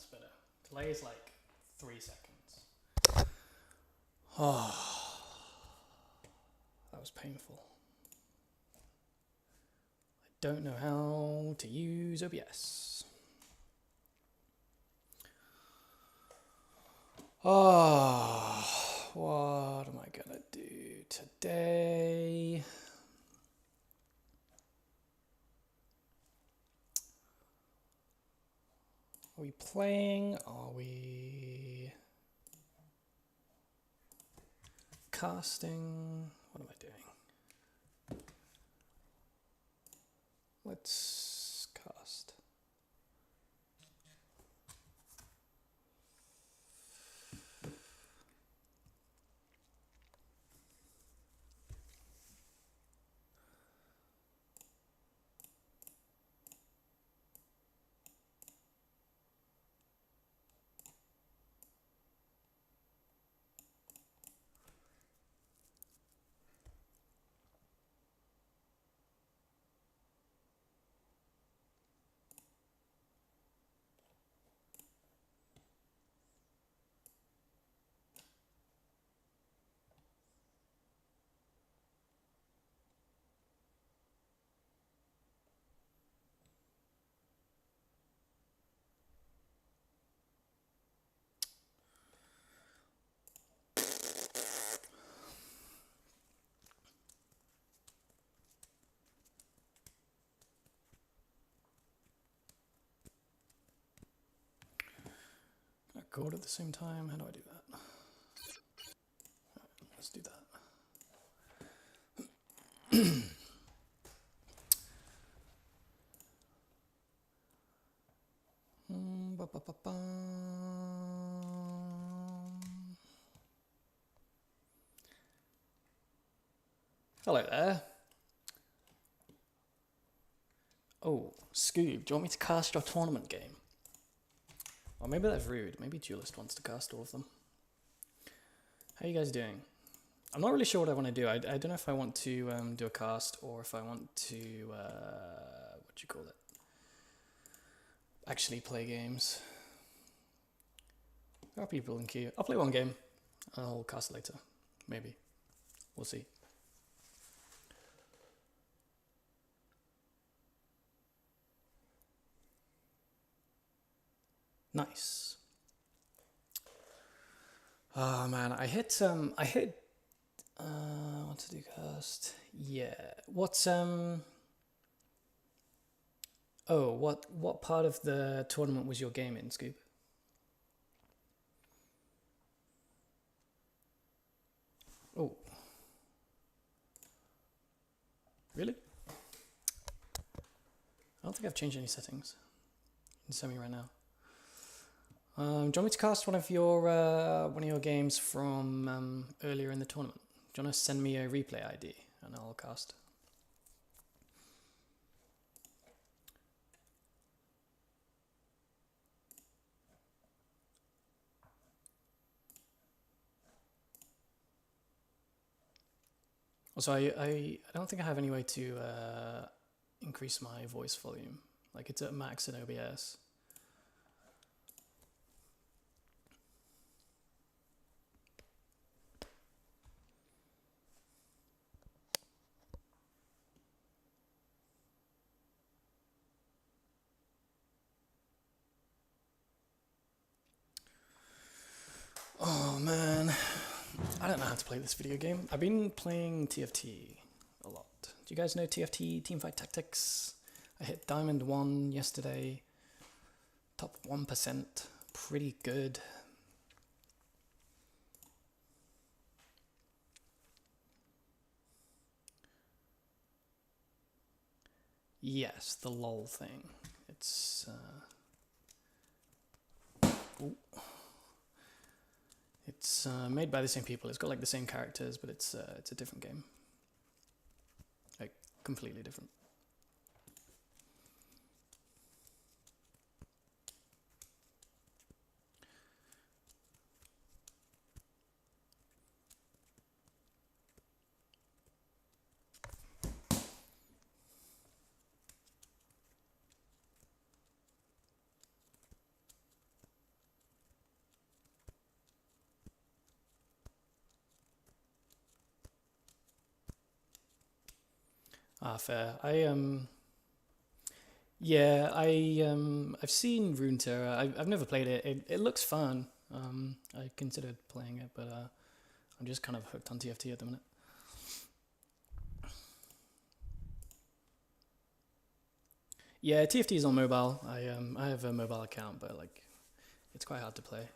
that's better. Delay is like 3 seconds. Oh, that was painful. I don't know how to use OBS. Oh, what am I gonna do today? Are we playing? Are we casting? What am I doing? Let's cast. Record at the same time. How do I do that? Right, let's do that. Ba, ba, ba, ba. Hello there. Oh, Scoob, do you want me to cast your tournament game? Or maybe that's rude. Maybe Duelist wants to cast all of them. How are you guys doing? I'm not really sure what I want to do. I don't know if I want to do a cast or if I want to, what do you call it? Actually play games. There are people in queue. I'll play one game. I'll cast later. Maybe. We'll see. Nice. Oh man, I hit what to do cast? Yeah. What's oh, what part of the tournament was your game in, Scoob? Oh. Really? I don't think I've changed any settings in Semi right now. Do you want me to cast one of your games from earlier in the tournament? Do you want to send me a replay ID and I'll cast? Also, I don't think I have any way to increase my voice volume. Like it's at max in OBS. Oh man, I don't know how to play this video game. I've been playing TFT a lot. Do you guys know TFT, Teamfight Tactics? I hit Diamond 1 yesterday. Top 1%. Pretty good. Yes, the LOL thing. It's it's made by the same people. It's got like the same characters, but it's a different game. Like completely different. Ah, fair. Yeah, I've seen Runeterra. I've never played it. It looks fun. I considered playing it, but I'm just kind of hooked on TFT at the minute. Yeah, TFT is on mobile. I have a mobile account, but like it's quite hard to play.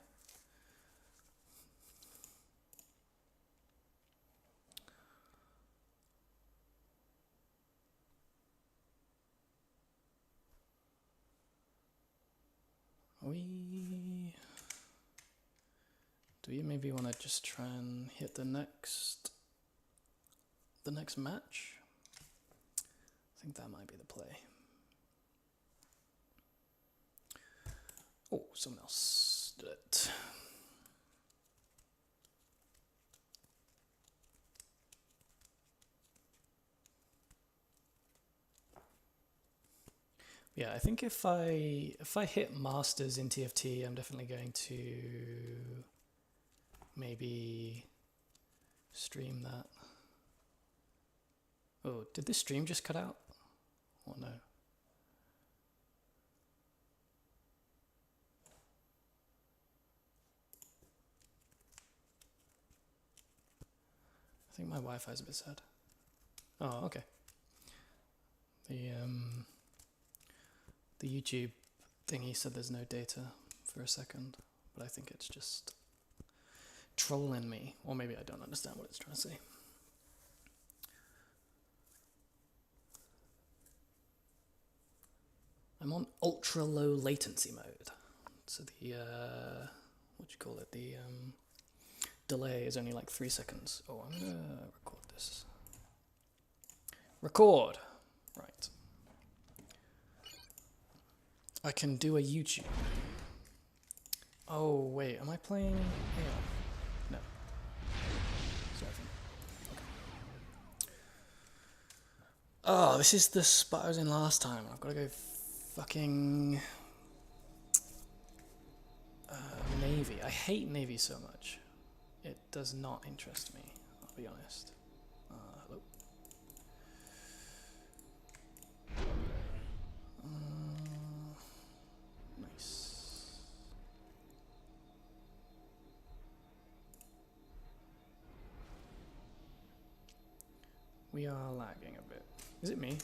Do we maybe want to just try and hit the next match? I think that might be the play. Oh, someone else did it. Yeah, I think if I hit Masters in TFT, I'm definitely going to maybe stream that. Oh, did this stream just cut out? Oh no. I think my Wi-Fi is a bit sad. Oh, okay. The YouTube thingy said there's no data for a second, but I think it's just trolling me, or maybe I don't understand what it's trying to say. I'm on ultra low latency mode, so the what do you call it? The delay is only like 3 seconds. Oh, I'm gonna record this. Record. Right. I can do a YouTube. Oh wait, am I playing Aeon? No. Sorry. Okay. Oh, this is the spot I was in last time. I've got to go fucking Navy. I hate Navy so much. It does not interest me, I'll be honest. Hello. Nice. We are lagging a bit. Is it me?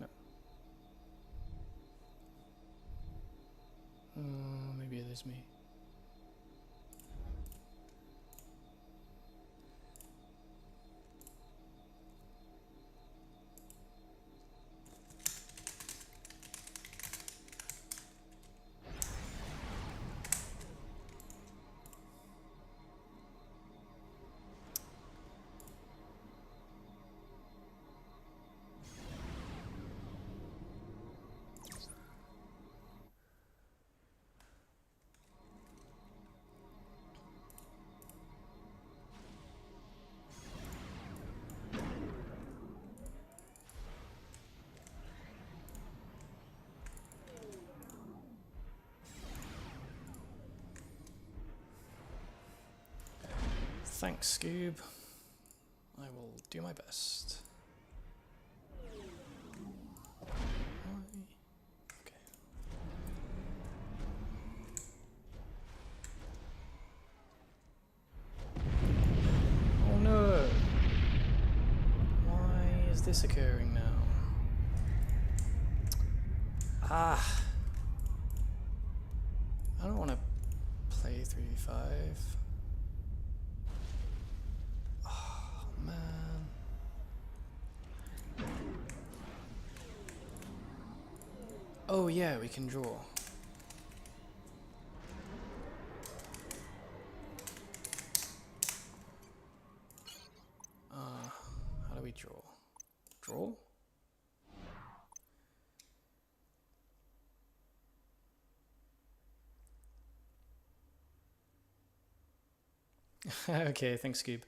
No. Maybe it is me. Thanks, Scoob. I will do my best. Okay. Oh no! Why is this occurring now? Ah! I don't want to play 3v5. Oh man. Oh yeah, we can draw. How do we draw? Draw? Okay, thanks, Scoob.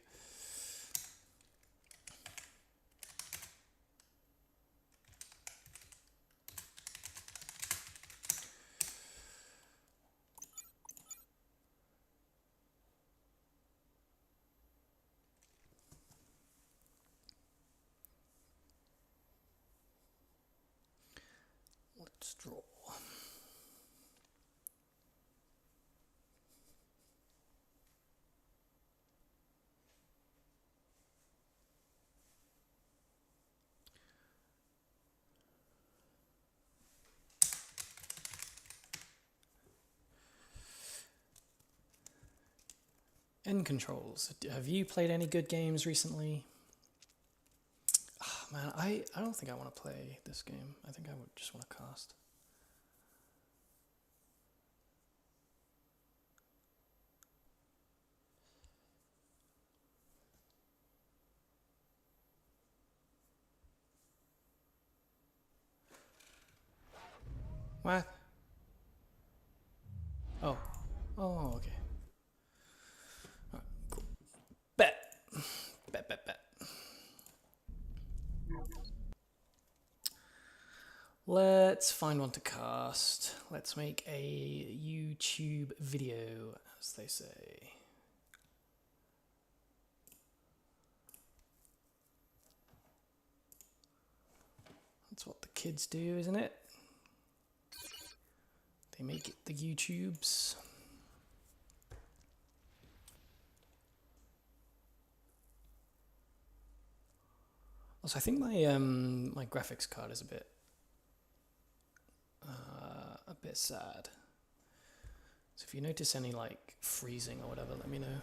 Straw. End controls. Have you played any good games recently? Oh, man, I don't think I want to play this game. I think I would just want to cast. What? Oh. Oh, okay. Alright, cool. Bet. Bet. Let's find one to cast. Let's make a YouTube video, as they say. That's what the kids do, isn't it? They make it the YouTubes. Also, I think my my graphics card is a bit sad. So if you notice any like freezing or whatever, let me know.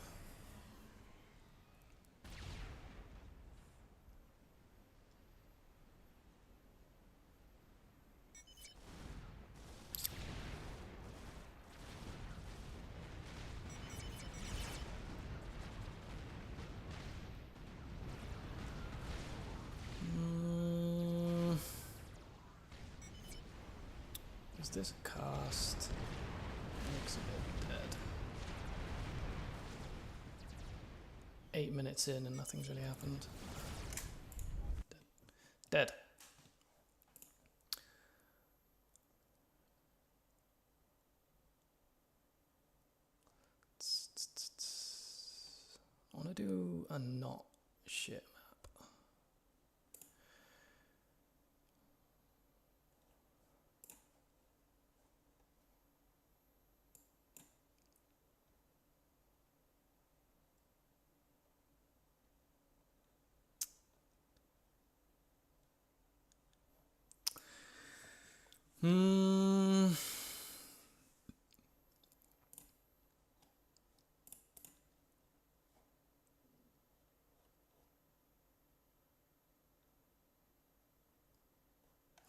Is this a cast? Looks a bit dead. 8 minutes in and nothing's really happened. Dead. I want to do a not shit map.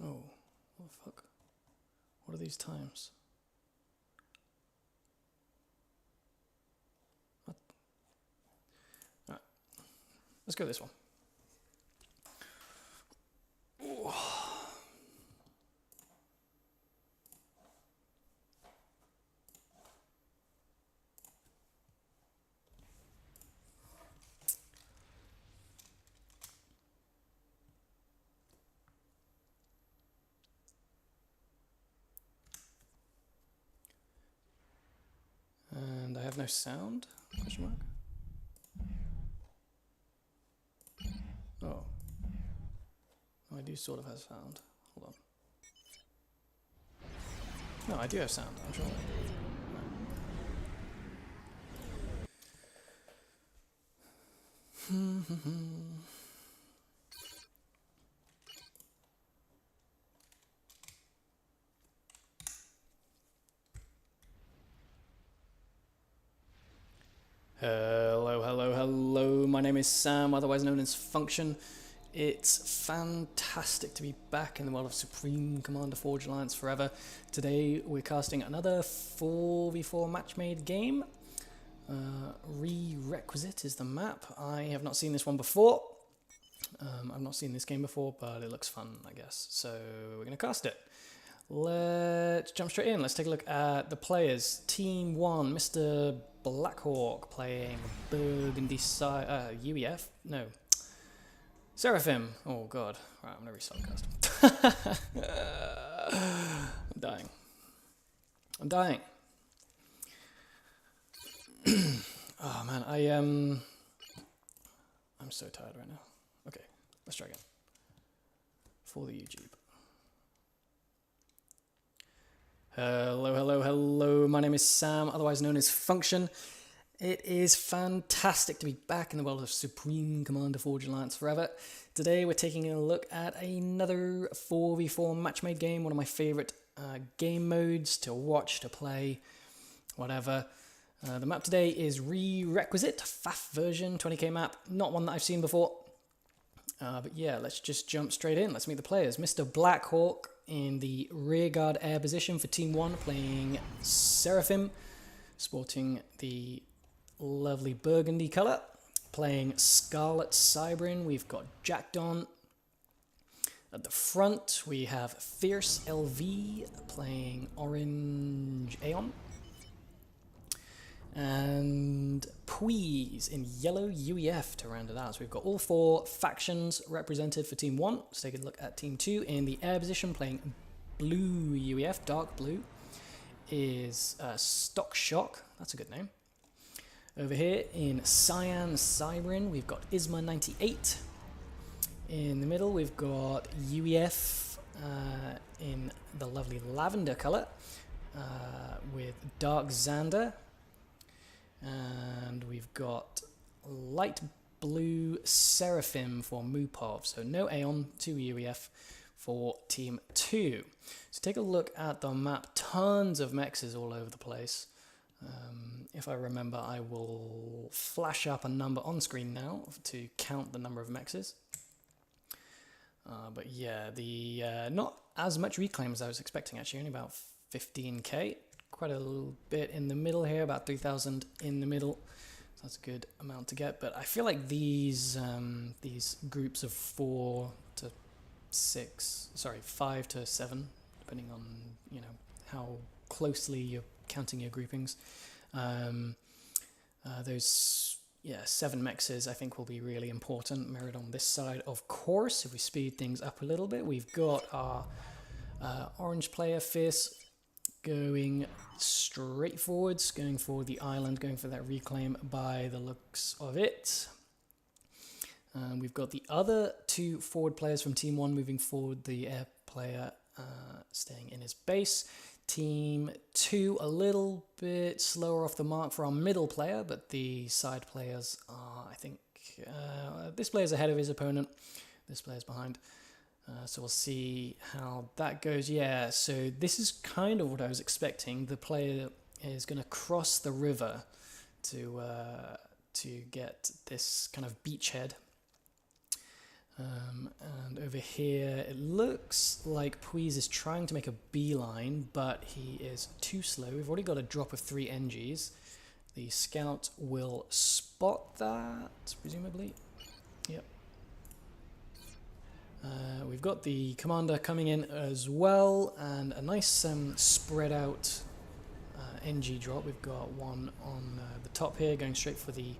Oh, what the fuck? What are these times? What? Alright, let's go this one. Ooh. And I have no sound? Question mark? Oh. I do sort of have sound. Hold on. No, I do have sound, I'm sure. Hello. My name is Sam, otherwise known as Function. It's fantastic to be back in the world of Supreme Commander Forge Alliance Forever. Today we're casting another 4v4 match-made game. Rerequisite is the map. I have not seen this one before. I've not seen this game before, but it looks fun, I guess. So we're going to cast it. Let's jump straight in. Let's take a look at the players. Team 1, Mr. Blackhawk playing Burgundy UEF? No. Seraphim. Oh god. Right, I'm going to restart the cast. I'm dying. Oh man, I'm so tired right now. Okay, let's try again. For the YouTube. Hello, hello, hello. My name is Sam, otherwise known as Function. It is fantastic to be back in the world of Supreme Commander Forge Alliance Forever. Today we're taking a look at another 4v4 match-made game, one of my favourite game modes to watch, to play, whatever. The map today is Rerequisite, FAF version, 20k map, not one that I've seen before. But yeah, let's just jump straight in. Let's meet the players. Mr. Blackhawk in the rearguard air position for Team 1, playing Seraphim, sporting the lovely burgundy colour. Playing Scarlet Cybrin, we've got Jackdawn. At the front, we have Fierce LV playing Orange Aeon. And Puiz in yellow UEF to round it out. So we've got all four factions represented for Team 1. Let's take a look at Team 2. In the air position, playing blue UEF, dark blue, is Stock Shock. That's a good name. Over here in Cyan Cybrin, we've got Isma98. In the middle, we've got UEF in the lovely lavender colour with Dark Xander. And we've got light blue Seraphim for Mupov. So no Aeon, 2 UEF for Team 2. So take a look at the map. Tons of mexes all over the place. If I remember, I will flash up a number on screen now to count the number of mexes. But yeah, the not as much reclaim as I was expecting, actually, only about 15k. Quite a little bit in the middle here, about 3,000 in the middle. So that's a good amount to get. But I feel like these groups of 5 to 7, depending on how closely you're counting your groupings. Those 7 mexes I think will be really important. Mirrored on this side, of course. If we speed things up a little bit, we've got our orange player Fierce going straight forwards, going for the island, going for that reclaim by the looks of it. We've got the other 2 forward players from Team 1 moving forward, the air player staying in his base. Team 2 a little bit slower off the mark for our middle player, but the side players are, I think, this player's ahead of his opponent, this player's behind. So we'll see how that goes. Yeah, so this is kind of what I was expecting. The player is going to cross the river to get this kind of beachhead. And over here, it looks like Puiz is trying to make a beeline, but he is too slow. We've already got a drop of 3 NGs. The scout will spot that, presumably. Yep. We've got the commander coming in as well, and a nice spread out NG drop. We've got one on the top here going straight for the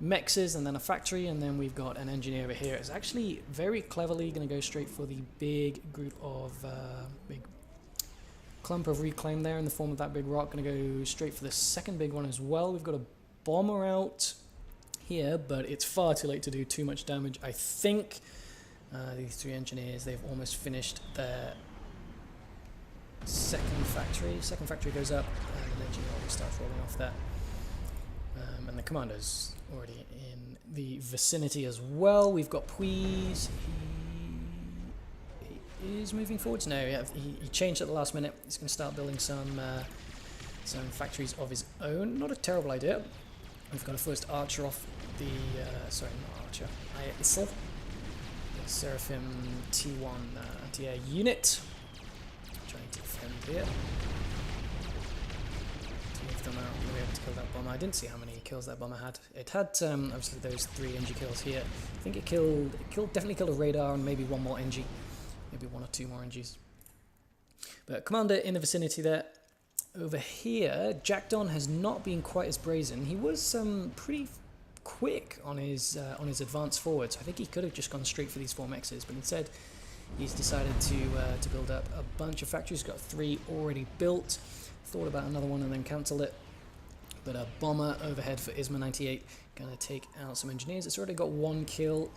mexes, and then a factory, and then we've got an engineer over here. It's actually very cleverly going to go straight for the big group of big clump of reclaim there in the form of that big rock. Going to go straight for the second big one as well. We've got a bomber out here, but it's far too late to do too much damage, I think. These 3 engineers, they've almost finished their second factory. Second factory goes up, and the engineer already starts rolling off that. And the commander's already in the vicinity as well. We've got Puiz. He is moving forwards. No, he changed at the last minute. He's going to start building some factories of his own. Not a terrible idea. We've got a first archer off the... sorry, not archer. ISIL. Seraphim T1 anti-air unit. Trying to defend here. To move them out, we were able to kill that bomber. I didn't see how many kills that bomber had. It had obviously those 3 NG kills here. I think it definitely killed a radar and maybe 1 more NG. Maybe 1 or 2 more NGs. But commander in the vicinity there. Over here, Jackdawn has not been quite as brazen. He was pretty quick on his advance forward, so I think he could have just gone straight for these 4 mexes, but instead he's decided to build up a bunch of factories. Got 3 already built. Thought about another one and then cancelled it. But a bomber overhead for Isma98, gonna take out some engineers. It's already got 1 kill.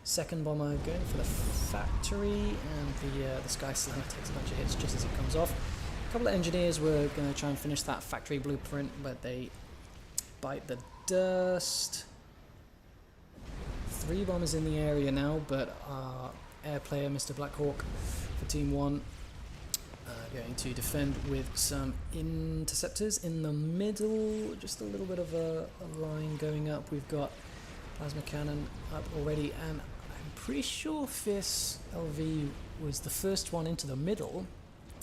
Second bomber going for the factory, and the Sky Slammer takes a bunch of hits just as it comes off. couple of engineers were going to try and finish that factory blueprint, but they bite the dust. 3 bombers in the area now, but our air player, Mr. Blackhawk, for Team 1, going to defend with some interceptors in the middle. Just a little bit of a line going up. We've got plasma cannon up already, and I'm pretty sure Fierce LV was the first one into the middle.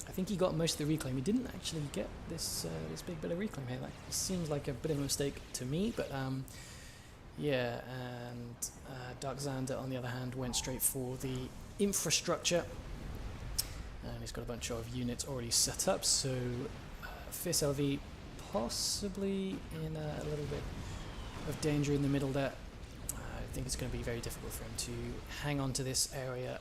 I think he got most of the reclaim. He didn't actually get this this big bit of reclaim here. That seems like a bit of a mistake to me, but yeah. And Dark Xander, on the other hand, went straight for the infrastructure, and he's got a bunch of units already set up. So Fierce LV possibly in a little bit of danger in the middle there. I think it's going to be very difficult for him to hang on to this area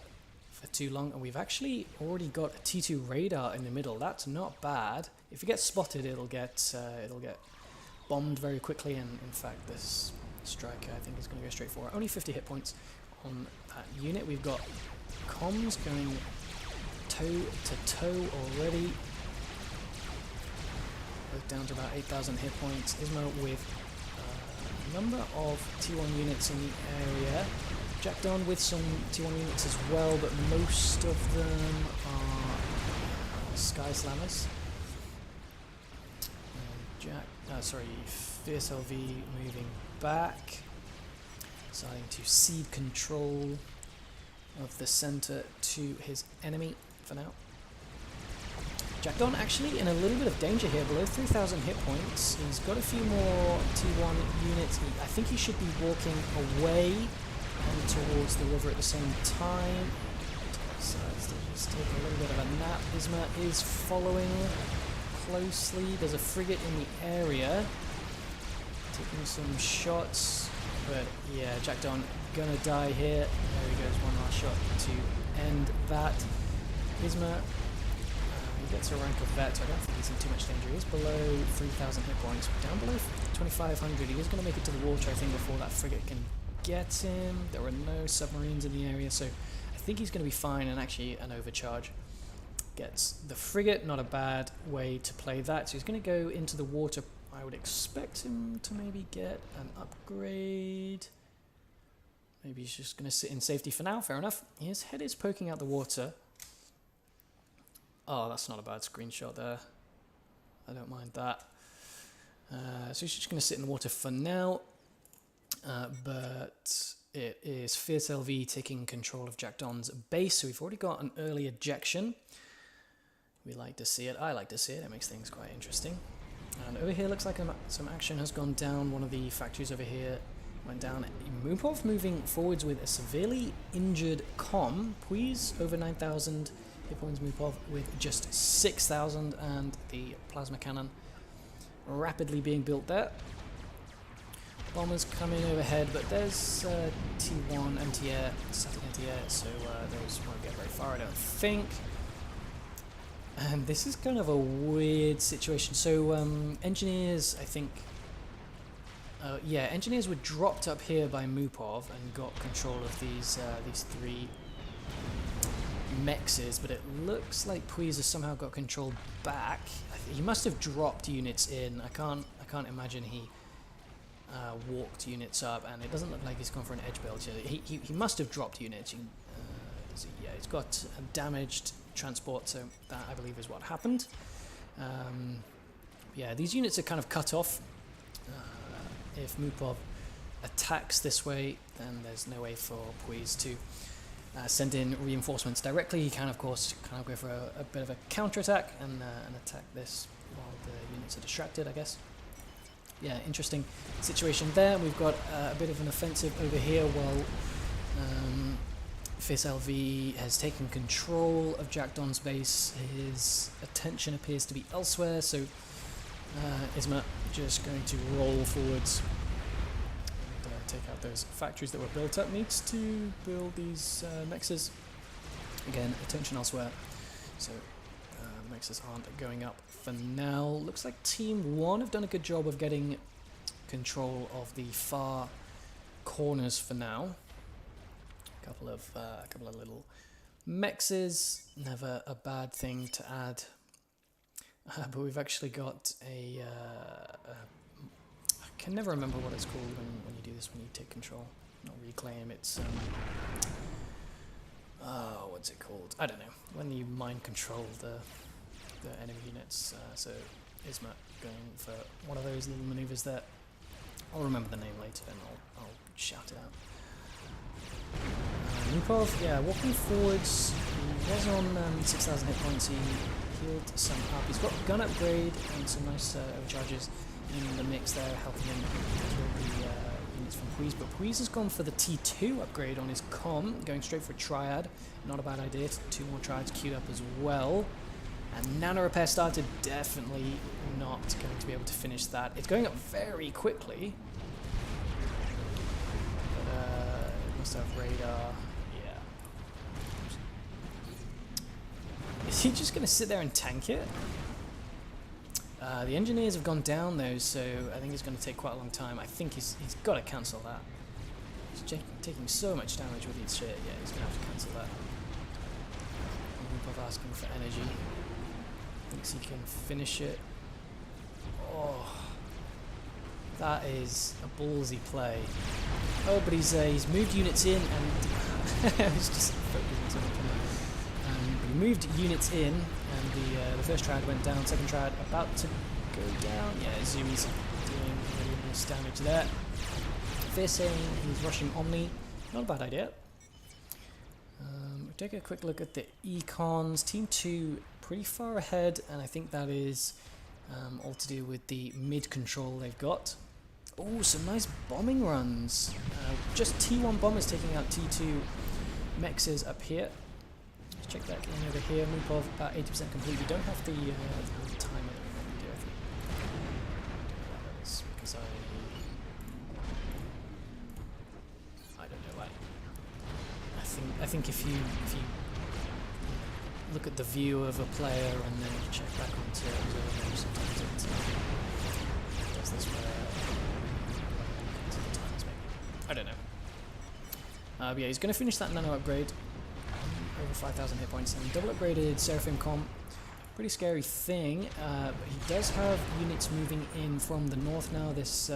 for too long, and we've actually already got a T2 radar in the middle. That's not bad. If it gets spotted, it'll get bombed very quickly, and in fact this strike I think is going to go straight for it. Only 50 hit points on that unit. We've got comms going toe to toe already, both down to about 8,000 hit points. Isma with a number of T1 units in the area. Jack Don with some T1 units as well, but most of them are Sky Slammers. Fierce LV moving back, starting to cede control of the center to his enemy for now. Jack Don actually in a little bit of danger here, below 3,000 hit points. He's got a few more T1 units. I think he should be walking away and towards the river at the same time. Decides to just take a little bit of a nap. Isma is following closely. There's a frigate in the area, taking some shots, but yeah, Jack Don gonna die here. There he goes, one last shot to end that. Isma, he gets a rank of vet, so I don't think he's in too much danger. He's below 3,000 hit points, down below 2,500. He is going to make it to the water, I think, before that frigate can get him. There are no submarines in the area, so I think he's going to be fine, and actually an overcharge gets the frigate. Not a bad way to play that. So he's going to go into the water. I would expect him to maybe get an upgrade. Maybe he's just going to sit in safety for now. Fair enough. His head is poking out the water. Oh, that's not a bad screenshot there. I don't mind that. So he's just going to sit in the water for now. But it is Fierce LV taking control of Jack Don's base. So we've already got an early ejection. We like to see it. I like to see it. It makes things quite interesting. And over here looks like some action has gone down. One of the factories over here went down. Mupov moving forwards with a severely injured Com. Puis over 9,000 hit points. Mupov with just 6,000, and the plasma cannon rapidly being built there. Bombers coming overhead, but there's T1 anti-air, static anti-air, so those won't get very far, I don't think. And this is kind of a weird situation. So engineers, I think, engineers were dropped up here by Mupov and got control of these 3 mexes, but it looks like Puis has somehow got control back. He must have dropped units in. I can't imagine he walked units up, and it doesn't look like he's gone for an edge build. He must have dropped units. He's got a damaged transport, so that I believe is what happened. Yeah, these units are kind of cut off. If Mupov attacks this way, then there's no way for Puis to send in reinforcements directly. He can, of course, kind of go for a bit of a counterattack and attack this while the units are distracted, I guess. Yeah, interesting situation there. We've got a bit of an offensive over here while Fierce LV has taken control of Jack Don's base. His attention appears to be elsewhere, so Isma just going to roll forwards and take out those factories that were built up. Needs to build these mexes. Again, attention elsewhere, so the mexes aren't going up for now. Looks like Team 1 have done a good job of getting control of the far corners for now. A couple of little mexes, never a bad thing to add But we've actually got a... I can never remember what it's called when you do this, when you take control. Not reclaim, it's... oh, what's it called? I don't know. When you mind control the enemy units. So Isma going for one of those little maneuvers there. I'll remember the name later and I'll shout it out. Lupov, yeah, walking forwards. He was on 6,000 hit points. He healed some up. He's got gun upgrade and some nice overcharges in the mix there, helping him kill the units from Puiz. But Puiz has gone for the T2 upgrade on his comm, going straight for a Triad. Not a bad idea. 2 more Triads queued up as well. And Nano Repair started, definitely not going to be able to finish that. It's going up very quickly. But it must have radar. Yeah. Is he just going to sit there and tank it? The engineers have gone down though, so I think it's going to take quite a long time. I think he's got to cancel that. He's taking so much damage with his shit. Yeah, he's going to have to cancel that. Lupov asking for energy. Thinks he can finish it. Oh, that is a ballsy play. Oh, but he's moved units in, and he's just focusing so much on it. But he moved units in, and the first Triad went down. Second Triad about to go down. Yeah, Zumi's doing really nice damage there. Fierce saying he's rushing Omni. Not a bad idea. We'll take a quick look at the econs. Team 2 pretty far ahead, and I think that is all to do with the mid control they've got. Oh, some nice bombing runs. Just T1 bombers taking out T2 mexes up here. Let's check that in over here. Lupov about 80% complete. We don't have the timer that we normally do, I think. That is because I don't know. I think if you look at the view of a player and then check back onto observer, sometimes it does this where I don't know. But yeah, he's going to finish that nano upgrade. Over 5,000 hit points and double upgraded Seraphim Comp. Pretty scary thing. But he does have units moving in from the north now. This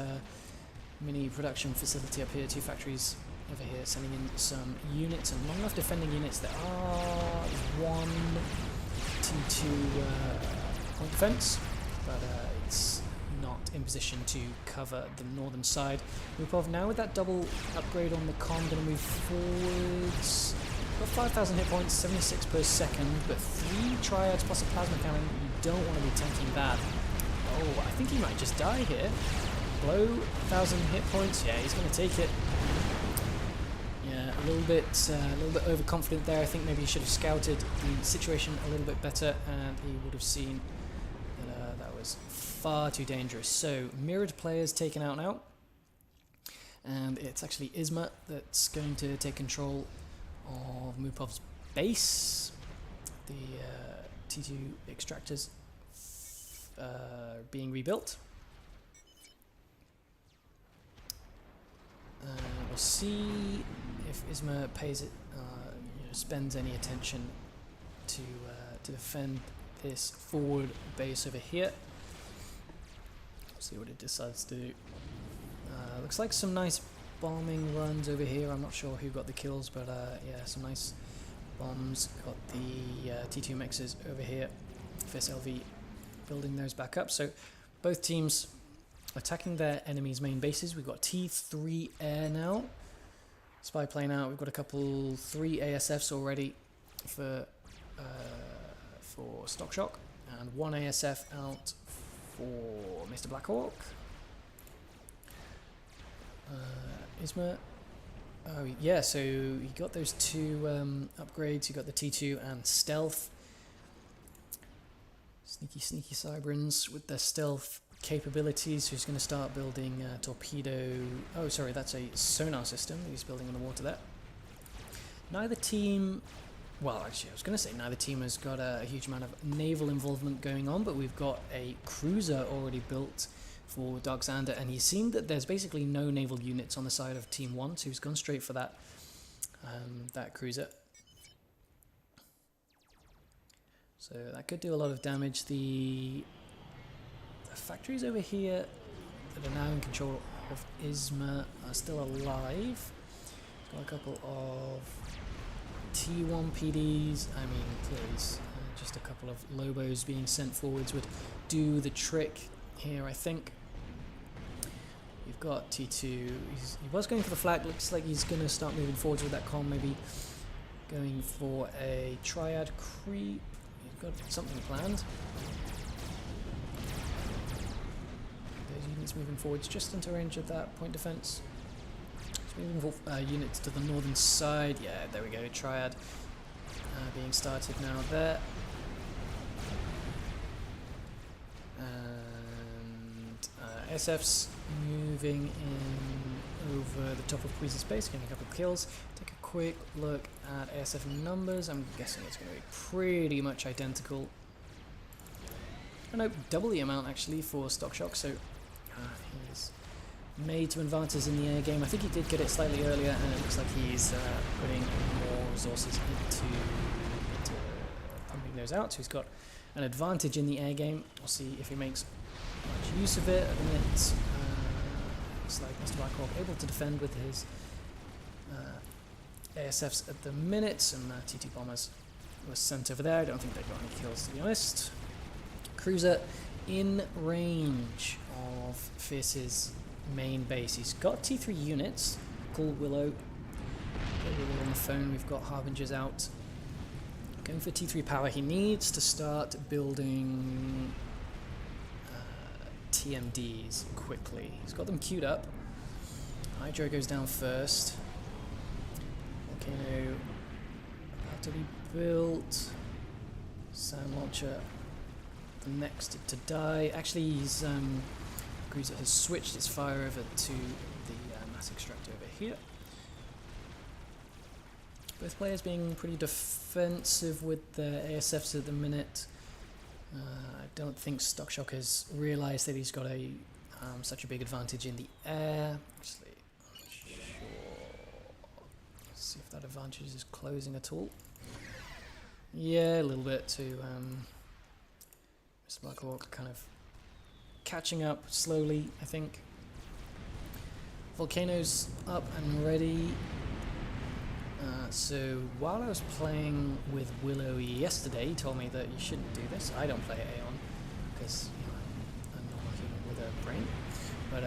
mini production facility up here, 2 factories over here, sending in some units and long enough defending units. There are 1 T2 point defense, but it's not in position to cover the northern side. Lupov now with that double upgrade on the comm, going to move forwards. Got 5,000 hit points, 76 per second, but 3 Triads plus a plasma cannon. You don't want to be tanking that. Oh, I think he might just die here. Below 1,000 hit points. Yeah, he's going to take it. Yeah, a little bit overconfident there. I think maybe he should have scouted the situation a little bit better, and he would have seen that that was far too dangerous. So mirrored players taken out now, and it's actually Isma that's going to take control of Mupov's base. The T2 extractors being rebuilt. We'll see if Isma pays it, spends any attention to defend this forward base over here. See what it decides to do. Looks like some nice bombing runs over here. I'm not sure who got the kills, but yeah, some nice bombs. Got the T2 mexes over here. Fierce LV building those back up. So both teams attacking their enemies' main bases. We've got T3 air now. Spy plane out. We've got a couple 3 ASFs already for Stock Shock, and 1 ASF out for Mr. Blackhawk. Isma. Oh yeah, so you got those 2 upgrades. You got the T2 and stealth. Sneaky Cybrans with their stealth capabilities. Who's going to start building torpedo? Oh, sorry, that's a sonar system that he's building on the water there. Neither team. Well, actually, I was going to say neither team has got a huge amount of naval involvement going on, but we've got a cruiser already built for Dark Xander, and he's seen that there's basically no naval units on the side of Team 1, so he's gone straight for that that cruiser. So that could do a lot of damage. The factories over here that are now in control of Isma are still alive. Got a couple of T1 PDs. I mean, please, just a couple of Lobos being sent forwards would do the trick here, I think. You've got T2. He was going for the flag. Looks like he's going to start moving forwards with that comm. Maybe going for a triad creep. He's got something planned. Those units moving forwards just into range of that point defense. Moving units to the northern side. Yeah, there we go. Triad being started now there. And SF's moving in over the top of Queas's base, getting a couple of kills. Take a quick look at ASF numbers. I'm guessing it's going to be pretty much identical. Oh no, double the amount actually for Stock Shock, so he's made some advances in the air game. I think he did get it slightly earlier, and it looks like he's putting more resources into pumping those out. So he's got an advantage in the air game. We'll see if he makes much use of it. At the minute, looks like Mr. Blackhawk able to defend with his ASFs at the minute. Some T2 bombers were sent over there. I don't think they got any kills, to be honest. Cruiser in range of Fierce's main base. He's got T3 units. Call Willow. Get Willow on the phone. We've got Harbingers out. Going for T3 power. He needs to start building TMDs quickly. He's got them queued up. Hydro goes down first. Volcano about to be built. Sand launcher the next to die. Actually, he's Cruiser has switched its fire over to the mass extractor over here. Both players being pretty defensive with their ASFs at the minute. I don't think Stock Shock has realised that he's got a such a big advantage in the air. Actually, I'm not sure. Let's see if that advantage is closing at all. Yeah, a little bit to Mr. Blackhawk kind of catching up slowly, I think. Volcano's up and ready. So while I was playing with Willow yesterday, he told me that you shouldn't do this. I don't play Aeon because I'm not a human with a brain. But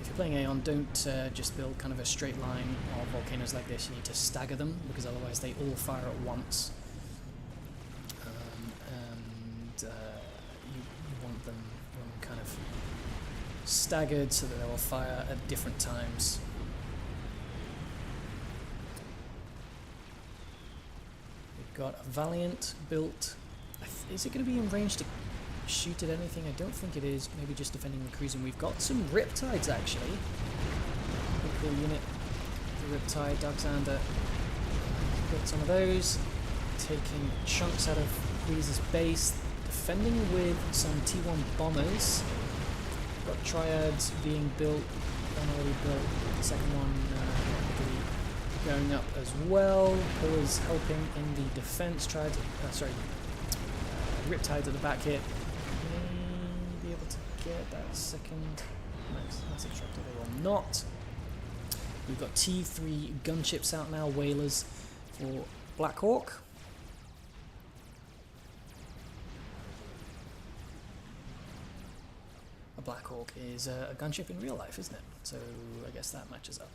if you're playing Aeon, don't just build kind of a straight line of volcanoes like this. You need to stagger them because otherwise they all fire at once. You want them kind of staggered so that they will fire at different times. Got a Valiant built. Is it going to be in range to shoot at anything? I don't think it is. Maybe just defending the cruise. And we've got some Riptides actually. Pretty cool unit. The Riptide, Darksander. Got some of those. Taking chunks out of Queas's base. Defending with some T1 bombers. Got Triads being built. One already built. The second one going up as well. Always helping in the defense. Riptides at the back here. May be able to get that second mass extractor. They will not. We've got T3 gunships out now. Whalers for Blackhawk. A Blackhawk is a gunship in real life, isn't it? So I guess that matches up.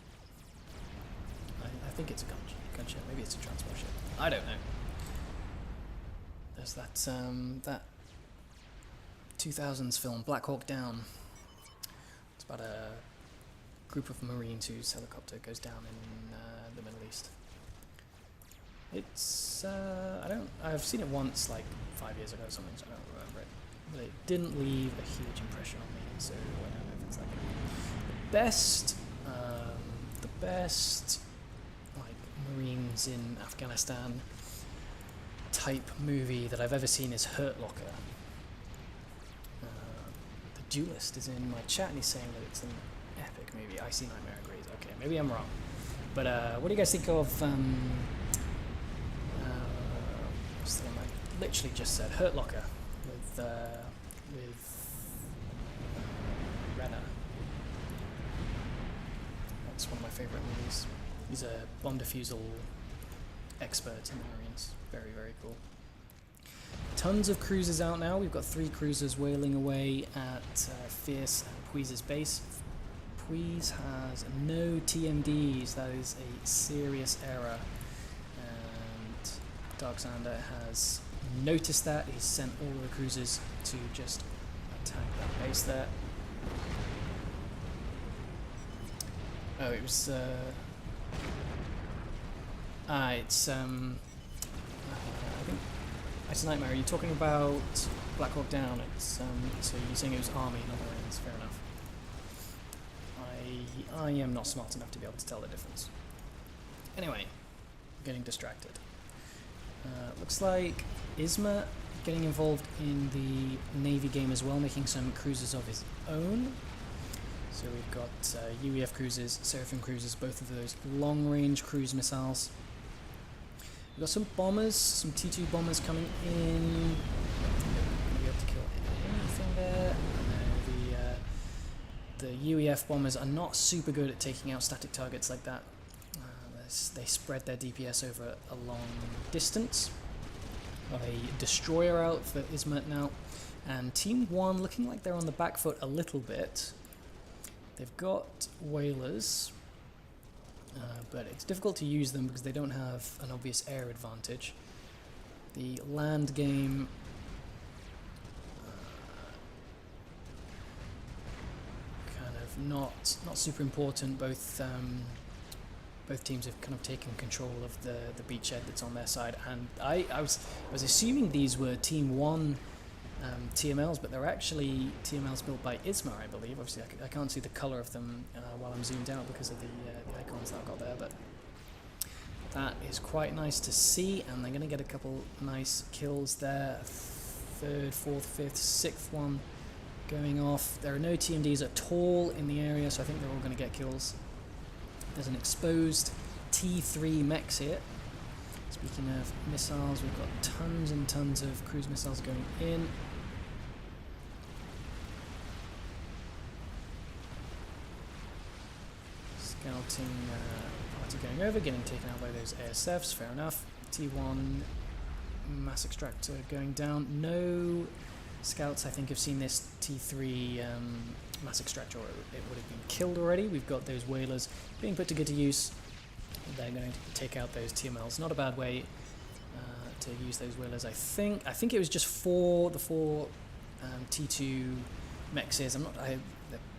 I think it's a gunship. Maybe it's a transport ship. I don't know. There's that that 2000s film, Black Hawk Down. It's about a group of Marines whose helicopter goes down in the Middle East. It's I've seen it once, like 5 years ago or something, so I don't remember it. But it didn't leave a huge impression on me, so I don't know if it's like the best Marines in Afghanistan type movie that I've ever seen is Hurt Locker. The Duelist is in my chat and he's saying that it's an epic movie. I see Nightmare agrees. Okay, maybe I'm wrong. But what do you guys think of It's the one I literally just said. Hurt Locker with Renner. That's one of my favourite movies. He's a bomb defusal expert in the Marines. Very, very cool. Tons of cruisers out now. We've got 3 cruisers whaling away at Fierce and Puise's base. Puise has no TMDs. That is a serious error. And Darksander has noticed that. He's sent all of the cruisers to just attack that base there. Oh, it was... it's... I think... It's a Nightmare. Are you talking about Black Hawk Down? It's so you're saying it was Army, not Marines. Fair enough. I am not smart enough to be able to tell the difference. Anyway, getting distracted. Looks like Isma getting involved in the Navy game as well, making some cruisers of his own. So we've got UEF cruisers, Seraphim cruisers, both of those long-range cruise missiles. We've got some bombers, some T2 bombers coming in. Not going to be able to kill anything there. No, the UEF bombers are not super good at taking out static targets like that. They spread their DPS over a long distance. Got a destroyer out for Ismet now. And Team 1 looking like they're on the back foot a little bit. They've got whalers. But it's difficult to use them because they don't have an obvious air advantage. The land game kind of not super important. Both teams have kind of taken control of the beachhead that's on their side, and I was assuming these were Team 1 TMLs, but they're actually TMLs built by Isma, I believe. Obviously, I can't see the color of them while I'm zoomed out because of the icons that I've got there, but that is quite nice to see, and they're going to get a couple nice kills there. 3rd, 4th, 5th, 6th one going off. There are no TMDs at all in the area, so I think they're all going to get kills. There's an exposed T3 mechs here. Speaking of missiles, we've got tons and tons of cruise missiles going in. Scouting party going over, getting taken out by those ASFs, fair enough. T1 mass extractor going down. No scouts, I think, have seen this T3 mass extractor, or it would have been killed already. We've got those whalers being put to good use. They're going to take out those TMLs. Not a bad way to use those whalers, I think. I think it was just the four T2 mechs. There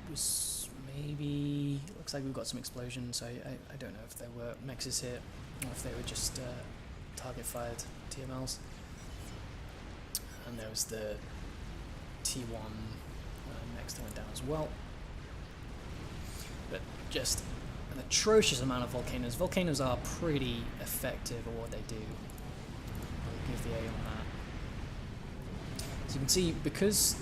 was maybe... Looks like we've got some explosions. I don't know if there were mechs here or if they were just target-fired TMLs. And there was the T1 mechs that went down as well. But just an atrocious amount of volcanoes. Volcanoes are pretty effective at what they do. I'll give the A on that. As you can see, because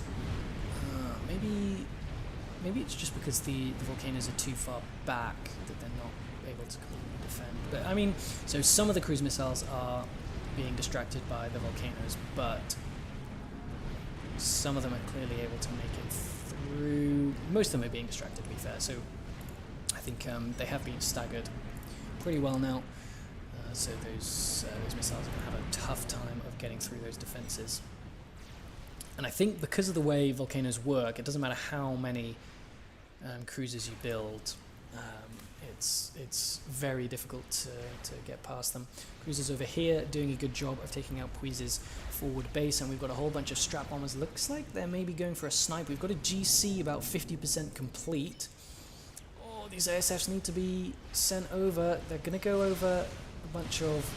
maybe it's just because the volcanoes are too far back that they're not able to completely defend. But I mean, so some of the cruise missiles are being distracted by the volcanoes, but some of them are clearly able to make it through. Most of them are being distracted, to be fair. So I think they have been staggered pretty well now. So those missiles are going to have a tough time of getting through those defenses. And I think because of the way volcanoes work, it doesn't matter how many cruisers you build. It's very difficult to get past them. Cruisers over here doing a good job of taking out Puise's forward base, and we've got a whole bunch of strat bombers. Looks like they're maybe going for a snipe. We've got a GC about 50% complete. Oh, these ASFs need to be sent over. They're going to go over a bunch of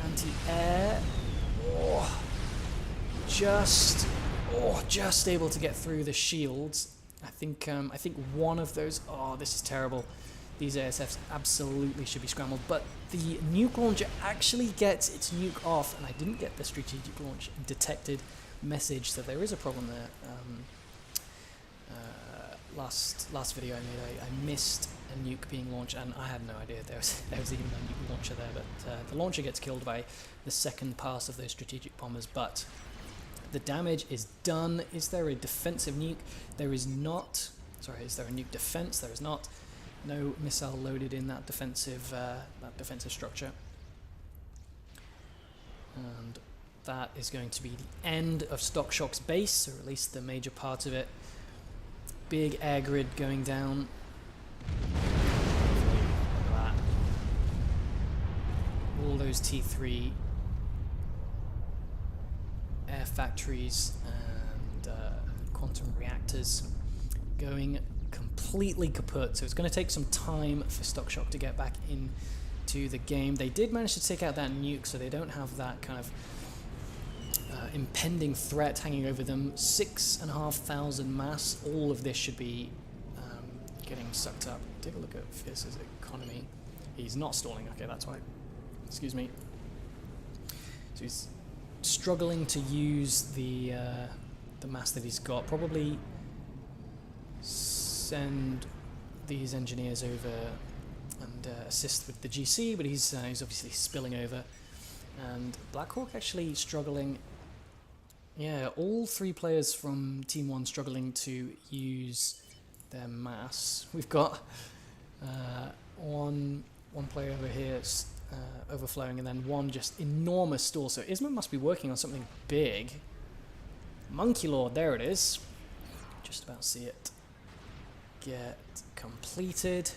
anti-air. Oh, just able to get through the shields. I think one of those. Oh, this is terrible. These ASFs absolutely should be scrambled, but the nuke launcher actually gets its nuke off, and I didn't get the strategic launch detected message, so there is a problem there. last video I made, I missed a nuke being launched, and I had no idea there was even a nuke launcher there, but the launcher gets killed by the second pass of those strategic bombers, but the damage is done. Is there a defensive nuke? There is not. Sorry, is there a nuke defense? There is not. No missile loaded in that defensive structure. And that is going to be the end of Stock Shock's base, or at least the major part of it. Big air grid going down. Look at that. All those T3 air factories and quantum reactors going completely kaput. So it's going to take some time for Stock Shock to get back into the game. They did manage to take out that nuke, so they don't have that kind of impending threat hanging over them. 6,500 mass. All of this should be getting sucked up. Take a look at Fierce's economy. He's not stalling. Okay, that's why. Excuse me. So he's struggling to use the mass that he's got. Probably send these engineers over and assist with the GC, but he's obviously spilling over. And Blackhawk actually struggling. Yeah, all three players from Team 1 struggling to use their mass. We've got one player over here overflowing, and then one just enormous stall. So Isma must be working on something big. Monkey Lord, there it is. Just about see it get completed.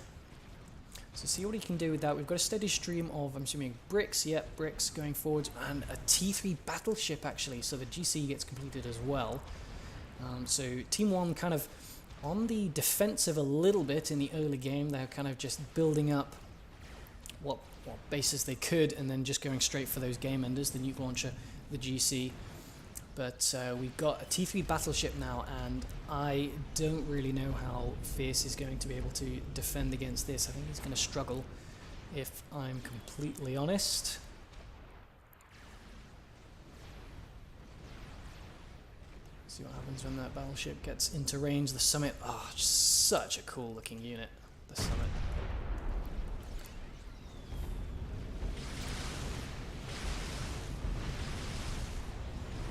So see what he can do with that. We've got a steady stream of, I'm assuming, bricks. Yep, bricks going forwards. And a T3 battleship, actually. So the GC gets completed as well. So Team 1 kind of on the defensive a little bit in the early game. They're kind of just building up what bases they could, and then just going straight for those game enders, the nuke launcher, the GC. But we've got a T3 battleship now, and I don't really know how Fierce is going to be able to defend against this. I think he's going to struggle, if I'm completely honest. See what happens when that battleship gets into range. The Summit, just such a cool looking unit, the Summit.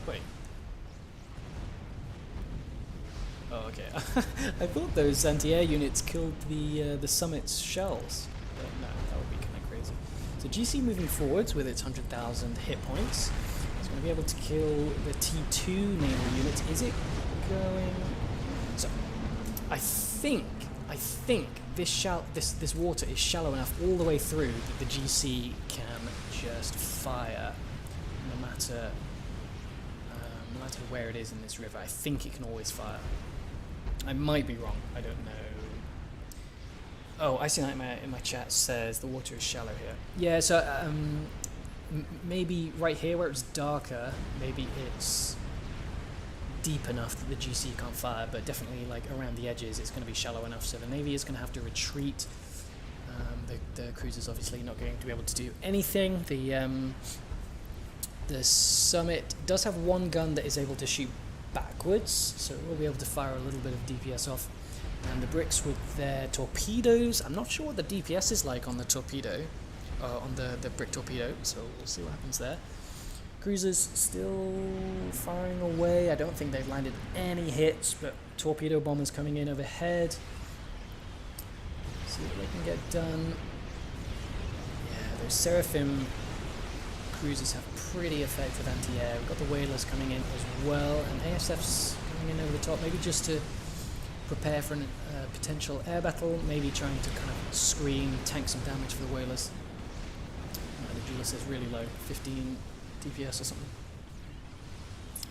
Wait. Oh, okay. I thought those anti-air units killed the Summit's shells. But no, that would be kind of crazy. So GC moving forwards with its 100,000 hit points. It's going to be able to kill the T2 naval unit. Is it going... So, I think this water is shallow enough all the way through that the GC can just fire no matter where it is in this river. I think it can always fire. I might be wrong. I don't know. Oh, I see that in my chat says the water is shallow here. Yeah, so maybe right here where it's darker, maybe it's deep enough that the GC can't fire, but definitely like around the edges it's going to be shallow enough, so the Navy is going to have to retreat. The cruiser's obviously not going to be able to do anything. The Summit does have one gun that is able to shoot backwards, so it will be able to fire a little bit of DPS off. And the bricks with their torpedoes, I'm not sure what the DPS is like on the torpedo, on the brick torpedo, so we'll see what happens there. Cruisers still firing away. I don't think they've landed any hits, but torpedo bombers coming in overhead. See what they can get done. Yeah, those Seraphim cruisers have pretty effective anti-air. We've got the whalers coming in as well, and ASF's coming in over the top, maybe just to prepare for a potential air battle, maybe trying to kind of screen, tank some damage for the whalers. The Julius is really low, 15 DPS or something.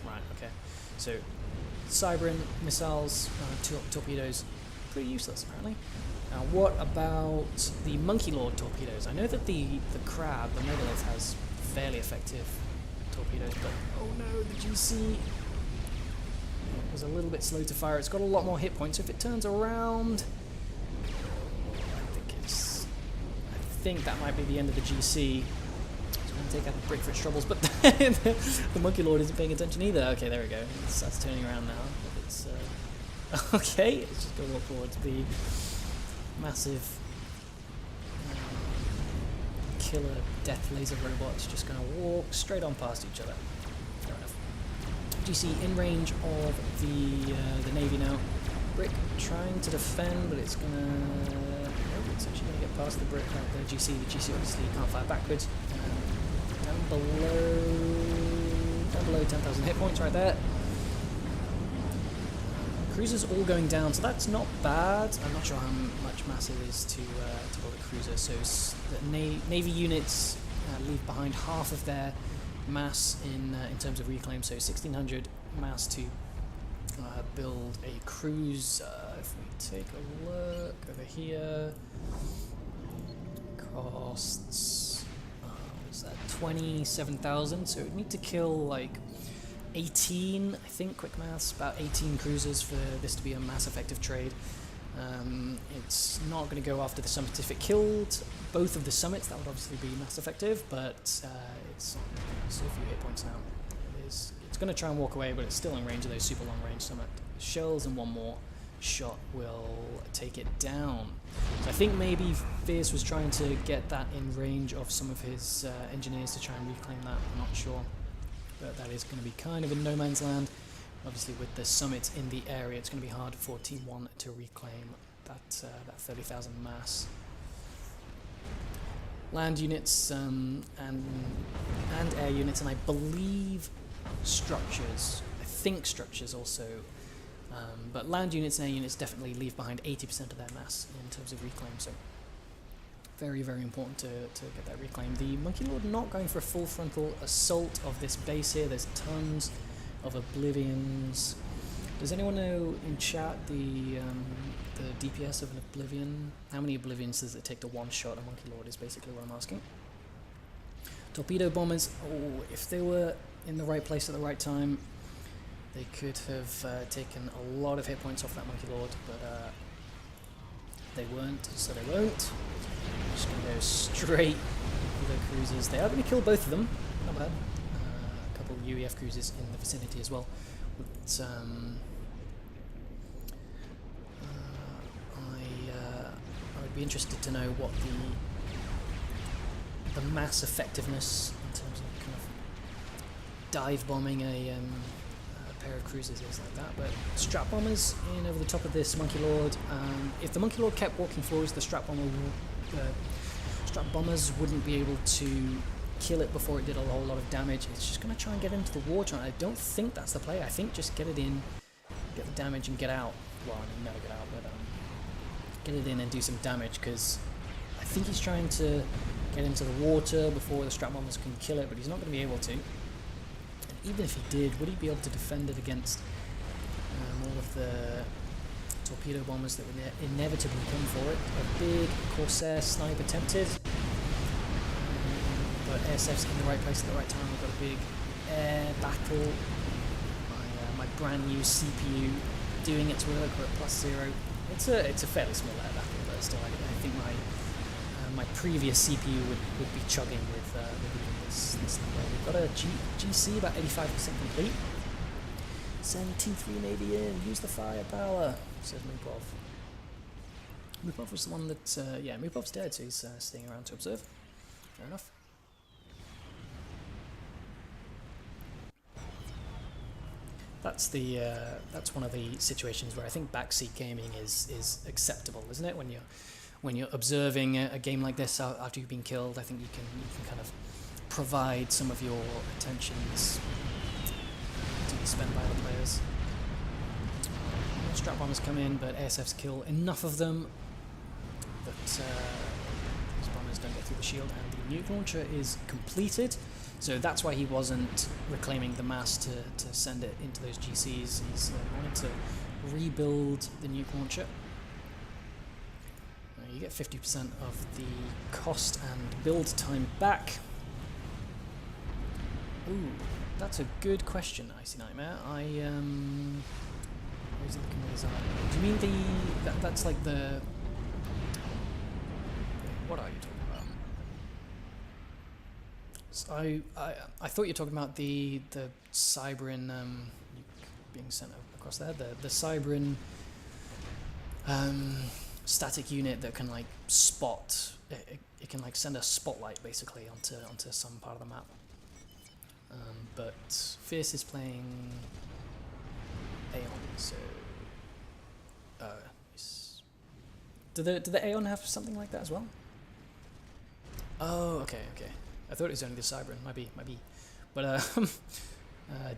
Right, okay. So, Cybran, missiles, torpedoes, pretty useless apparently. Now what about the Monkey Lord torpedoes? I know that the Crab, the Megalith, has fairly effective torpedoes, but oh no, the GC was a little bit slow to fire. It's got a lot more hit points, so if it turns around, I think that might be the end of the GC. It's going to take out the brick for its troubles, but the Monkey Lord isn't paying attention either. Okay, there we go. It starts turning around now. It's Okay, it's just going to walk towards the massive killer death laser robots. Just going to walk straight on past each other. Fair enough. GC in range of the Navy now. Brick trying to defend, but it's gonna. Oh, it's actually gonna get past the brick. The GC. The GC obviously can't fire backwards. Down below 10,000 hit points right there. Cruisers all going down, so that's not bad. I'm not sure how much mass it is to build a cruiser. So the Navy units leave behind half of their mass in terms of reclaim. So 1,600 mass to build a cruiser. If we take a look over here, costs what's that? 27,000. So we'd need to kill like 18, I think, quick maths, about 18 cruisers for this to be a mass effective trade. It's not going to go after the summit. If it killed both of the summits, that would obviously be mass effective, but it's so a few hit points now. It's going to try and walk away, but it's still in range of those super long range summit shells, and one more shot will take it down. So I think maybe Fierce was trying to get that in range of some of his engineers to try and reclaim that. I'm not sure. But that is going to be kind of in no man's land. Obviously, with the summit in the area, it's going to be hard for Team 1 to reclaim that 30,000 mass. Land units and air units, and I believe structures. I think structures also. But land units and air units definitely leave behind 80% of their mass in terms of reclaim. So very, very important to get that reclaim. The Monkey Lord not going for a full frontal assault of this base here. There's tons of Oblivions. Does anyone know in chat the DPS of an Oblivion? How many Oblivions does it take to one-shot a Monkey Lord is basically what I'm asking. Torpedo bombers, oh, if they were in the right place at the right time, they could have taken a lot of hit points off that Monkey Lord, but they weren't, so they won't. Just going to go straight for the cruisers. They are going to kill both of them. Not bad. A couple of UEF cruisers in the vicinity as well. But I would be interested to know what the mass effectiveness in terms of kind of dive bombing a pair of cruisers is like that. But strap bombers in over the top of this Monkey Lord. If the Monkey Lord kept walking forwards, the strap bombers wouldn't be able to kill it before it did a whole lot of damage. It's just going to try and get into the water, and I don't think that's the play. I think just get it in, get the damage, and get out. Well, I mean, never get out, but get it in and do some damage, because I think he's trying to get into the water before the strap bombers can kill it, but he's not going to be able to. And even if he did, would he be able to defend it against all of the torpedo bombers that would inevitably come for it? A big Corsair snipe attempted, but ASF's in the right place at the right time. We've got a big air battle. My brand new CPU doing its work. We're at +0. It's a fairly small air battle, but still, I think my previous CPU would be chugging with this number. We've got a GC about 85% complete. Send T3 Navy in, use the firepower, says Mupov. Mupov was the one that, yeah, Mupov's dead, so he's staying around to observe. Fair enough. That's one of the situations where I think backseat gaming is acceptable, isn't it? When you're observing a game like this after you've been killed, I think you can kind of provide some of your attentions to be spent by the players. Strap bombers come in, but ASFs kill enough of them that these bombers don't get through the shield, and the nuke launcher is completed. So that's why he wasn't reclaiming the mass to send it into those GCs. He's wanted to rebuild the nuke launcher. You get 50% of the cost and build time back. Ooh, that's a good question, Icy Nightmare. Where's he looking at his eye? Do you mean that's like the... What are you talking about? So I thought you were talking about the Cybran being sent across there. The Cybran static unit that can like spot. It can like send a spotlight basically onto some part of the map. But Fierce is playing Aeon, so do the Aeon have something like that as well? Oh, okay. I thought it was only the Cybran. Might be. But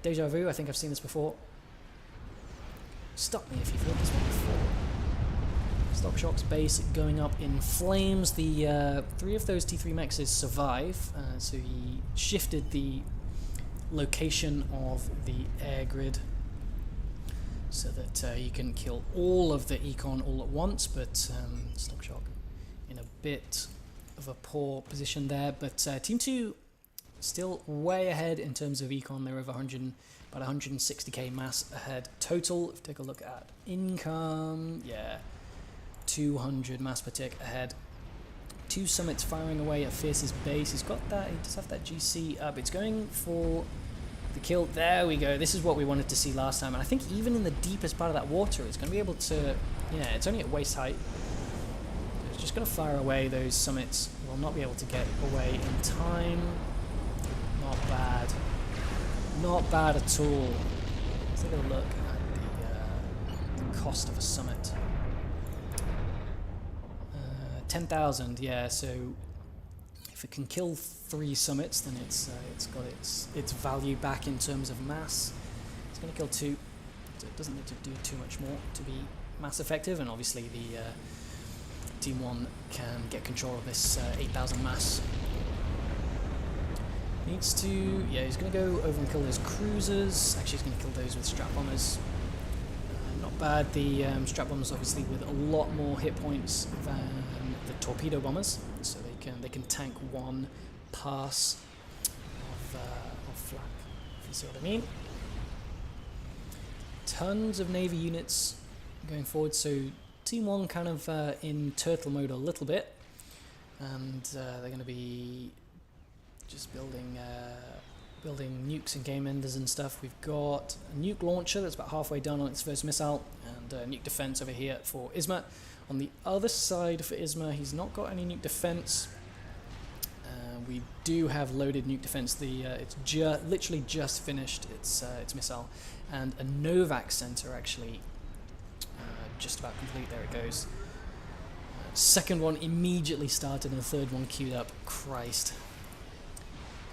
Deja Vu. I think I've seen this before. Stop me if you've heard this one before. Stockshock's base going up in flames. The 3 of those T3 mexes survive, so he shifted the location of the air grid so that you can kill all of the Econ all at once, but Stockshock in a bit of a poor position there. But Team 2 still way ahead in terms of Econ. They're over 100, about 160k mass ahead total. If you take a look at income, yeah, 200 mass per tick ahead. 2 summits firing away at Fierce's base. He's got that, he does have that GC up. It's going for the kill. There we go. This is what we wanted to see last time. And I think even in the deepest part of that water, it's going to be able to, yeah, it's only at waist height. So it's just going to fire away those summits. Will not be able to get away in time. Not bad. Not bad at all. Let's take a look at the cost of a summit. 10,000, yeah, so if it can kill 3 summits, then it's got its value back in terms of mass. It's going to kill 2, so it doesn't need to do too much more to be mass effective, and obviously the Team 1 can get control of this 8,000 mass. Needs to, yeah, he's going to go over and kill those cruisers. Actually, he's going to kill those with strap bombers. Not bad. The strap bombers obviously with a lot more hit points than the torpedo bombers, so they can tank 1 pass of flak, if you see what I mean. Tons of Navy units going forward, so Team 1 kind of in turtle mode a little bit, and they're going to be just building nukes and game enders and stuff. We've got a nuke launcher that's about halfway done on its first missile, and nuke defense over here for Isma. On the other side for Isma, he's not got any nuke defense. We do have loaded nuke defense. It's literally just finished its missile, and a Novak center actually just about complete. There it goes. Second one immediately started, and the third one queued up. Christ,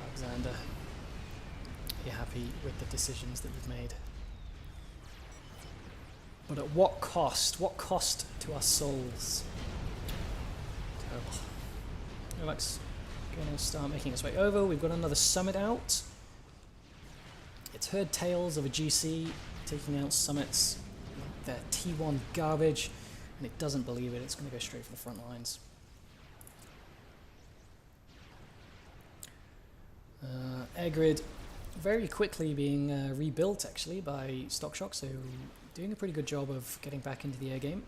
Alexander, are you happy with the decisions that you've made? But at what cost? What cost to our souls? Terrible. Novak's going to start making its way over. We've got another summit out. It's heard tales of a GC taking out summits. They're T1 garbage, and it doesn't believe it. It's going to go straight for the front lines. Air grid very quickly being rebuilt actually by Stockshock, so doing a pretty good job of getting back into the air game.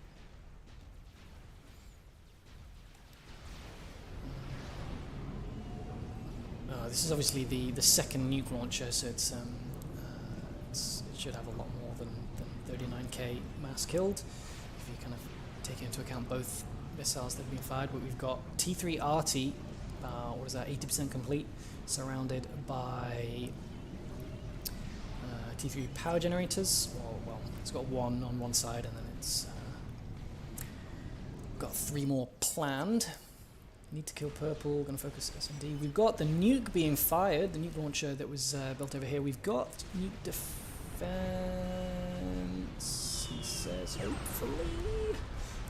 This is obviously the second nuke launcher, so it should have a lot more than 39k mass killed, if you kind of take into account both missiles that have been fired. But we've got T3 RT, what is that, 80% complete, surrounded by T3 power generators. Well, it's got 1 on one side, and then it's got 3 more planned. Need to kill purple, going to focus SMD. We've got the nuke being fired, the nuke launcher that was built over here. We've got nuke defense, he says, hopefully.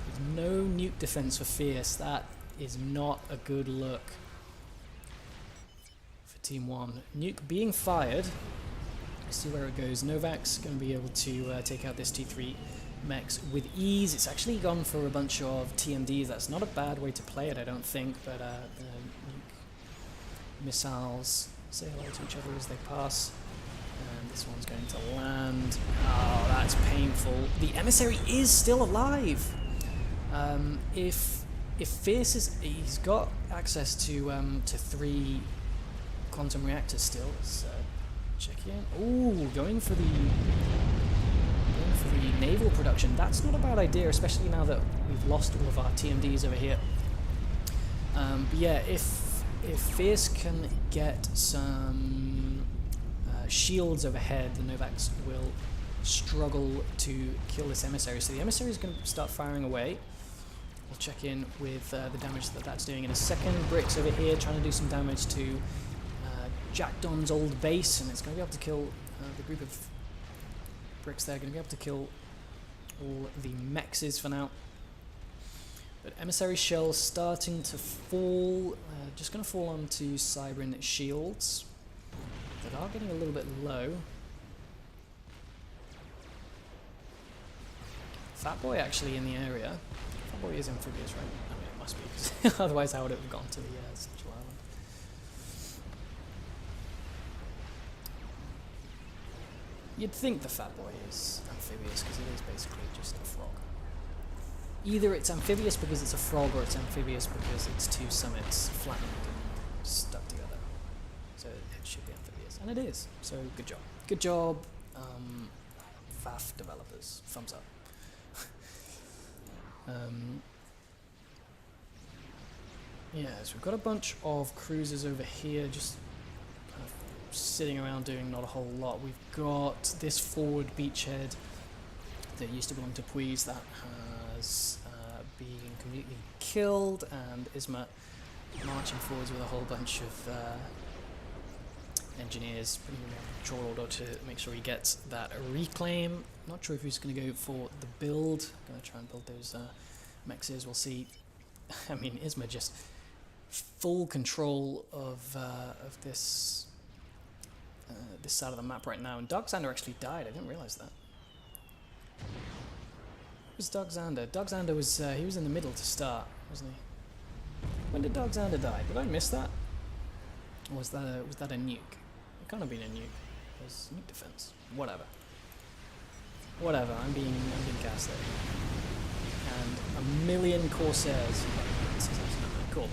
There's no nuke defense for Fierce. That is not a good look for Team 1. Nuke being fired. Let's see where it goes. Novak's going to be able to take out this T3 mechs with ease. It's actually gone for a bunch of TMDs. That's not a bad way to play it, I don't think, but missiles say hello to each other as they pass, and this one's going to land. Oh, that's painful. The emissary is still alive. If Fierce is, he's got access to 3 quantum reactors still. So check in. Ooh, going for the naval production. That's not a bad idea, especially now that we've lost all of our TMDs over here. But yeah, if Fierce can get some shields overhead, the Novaks will struggle to kill this emissary. So the emissary is going to start firing away. We'll check in with the damage that that's doing in a second. Bricks over here trying to do some damage to Jack Don's old base, and it's going to be able to kill the group of bricks there. Going to be able to kill all the mexes for now. But emissary shells starting to fall. Just going to fall onto Cybran shields that are getting a little bit low. Fatboy actually in the area. Fatboy is amphibious, right? I mean, it must be, because otherwise how would it have gone to the Central Island? You'd think the Fatboy is amphibious, because it is basically just a frog. Either it's amphibious because it's a frog, or it's amphibious because it's two summits flattened and stuck together. So it should be amphibious. And it is. So good job. Good job, FAF developers. Thumbs up. Yeah, so we've got a bunch of cruisers over here just kind of sitting around doing not a whole lot. We've got this forward beachhead that used to belong to Puys that has been completely killed, and Isma marching forwards with a whole bunch of engineers putting him on patrol order to make sure he gets that reclaim. Not sure if he's going to go for the build. Going to try and build those mexes. We'll see. I mean, Isma just full control of this this side of the map right now. And Darkzander actually died. I didn't realize that. Who's Darkzander? Darkzander was he was in the middle to start, wasn't he? When did Darkzander die? Did I miss that? Or was that a nuke? It can't have been a nuke. It was nuke defense. Whatever. Whatever. I'm being gassed there. And 1 million Corsairs. Cool.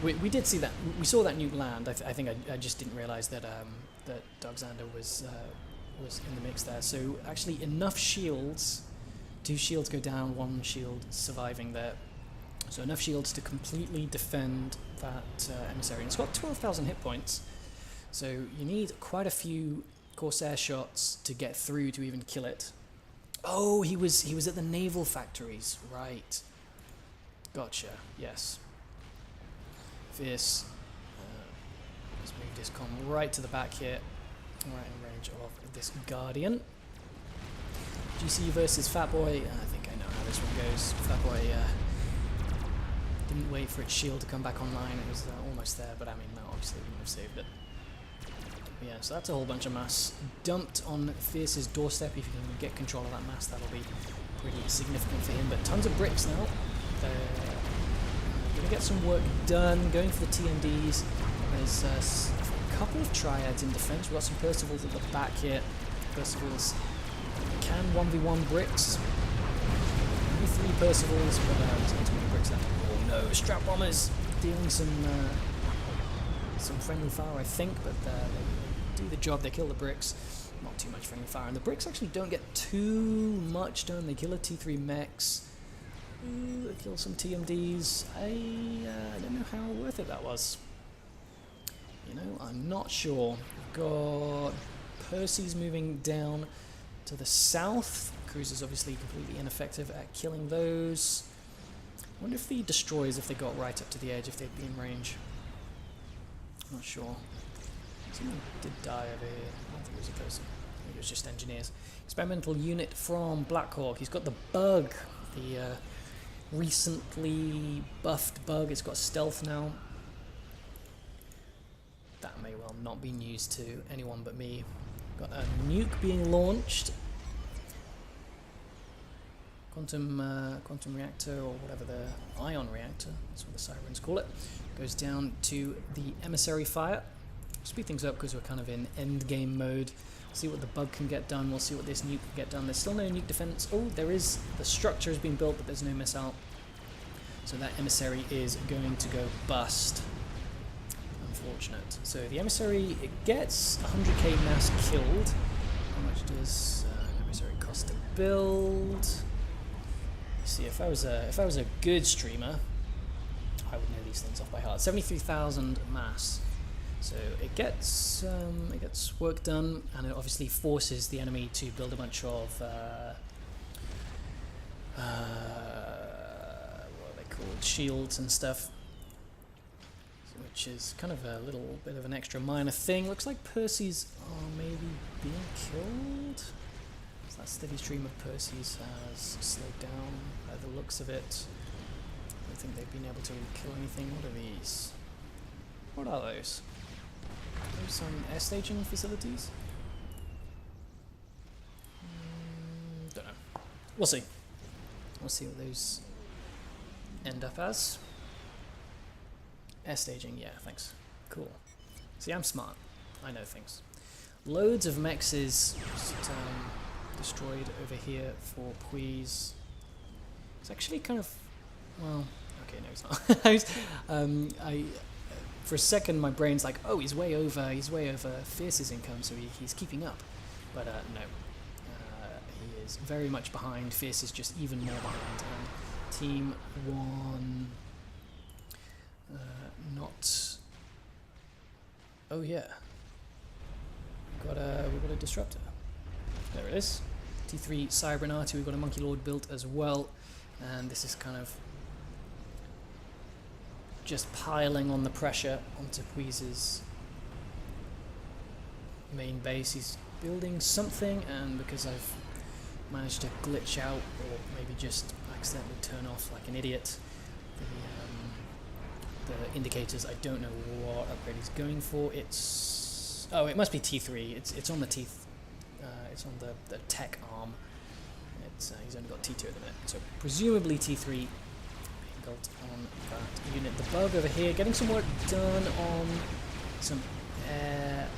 We did see that. We saw that nuke land. I think I just didn't realize that that Darkzander was in the mix there. So actually enough shields. 2 shields go down, 1 shield surviving there. So enough shields to completely defend that emissary. And it's got 12,000 hit points. So you need quite a few Corsair shots to get through to even kill it. Oh, he was at the naval factories, right? Gotcha. Yes. Fierce. Let's move this com right to the back here, right in range of this Guardian. GC versus Fatboy. I think I know how this one goes. Fatboy didn't wait for its shield to come back online. It was almost there, but I mean, that obviously wouldn't have saved it. Yeah, so that's a whole bunch of mass dumped on Fierce's doorstep. If you can get control of that mass, that'll be pretty significant for him. But tons of bricks now. They're going to get some work done, going for the TMDs. There's a couple of triads in defense. We've got some Percivals at the back here. Percivals can 1v1 bricks. Maybe 3 Percivals, but there's not too many bricks left. Oh no, strap bombers dealing some friendly fire, I think, but they do the job. They kill the bricks. Not too much friendly fire, and the bricks actually don't get too much done. They kill a T3 mechs. They kill some TMDs. I don't know how worth it that was. You know, I'm not sure. We've got Percy's moving down to the south. Cruiser's obviously completely ineffective at killing those. I wonder if the destroyers, if they got right up to the edge, if they'd be in range. Not sure. Someone did die over here. I don't think it was a person. I think it was just engineers. Experimental unit from Blackhawk. He's got the bug. The recently buffed bug. It's got stealth now. That may well not be news to anyone but me. Got a nuke being launched. Quantum reactor, or whatever the ion reactor, that's what the sirens call it, goes down to the emissary fire. Speed things up because we're kind of in end game mode. See what the bug can get done. We'll see what this nuke can get done. There's still no nuke defense. Oh, there is. The structure has been built, but there's no missile. So that emissary is going to go bust. Unfortunate. So the emissary, it gets 100k mass killed. How much does emissary cost to build. See, if I was a good streamer, I would know these things off by heart. 73,000 mass, so it gets work done, and it obviously forces the enemy to build a bunch of what are they called, shields and stuff, which is kind of a little bit of an extra minor thing. Looks like Percy's are maybe being killed. So that steady stream of Percy's has slowed down by the looks of it. I don't think they've been able to kill anything. What are these? What are those? Are those some air staging facilities? Don't know. We'll see. We'll see what those end up as. Air staging, yeah, thanks. Cool. See, I'm smart. I know things. Loads of mechs is just, destroyed over here for Puys. It's actually kind of, well, okay, no, it's not. For a second, my brain's like, oh, he's way over Fierce's income, so he's keeping up. But no, he is very much behind. Fierce is just even more behind. And Team 1, not. Oh yeah, we've got a disruptor. There it is. T3 Cybernati. We've got a Monkey Lord built as well, and this is kind of just piling on the pressure onto Puys's main base. He's building something, and because I've managed to glitch out or maybe just accidentally turn off like an idiot the indicators, I don't know what upgrade he's going for. It's, oh, it must be T3. It's on the teeth. It's on the tech arm. It's he's only got T2 at the minute, so presumably T3 being built on that unit. The bug over here getting some work done on some air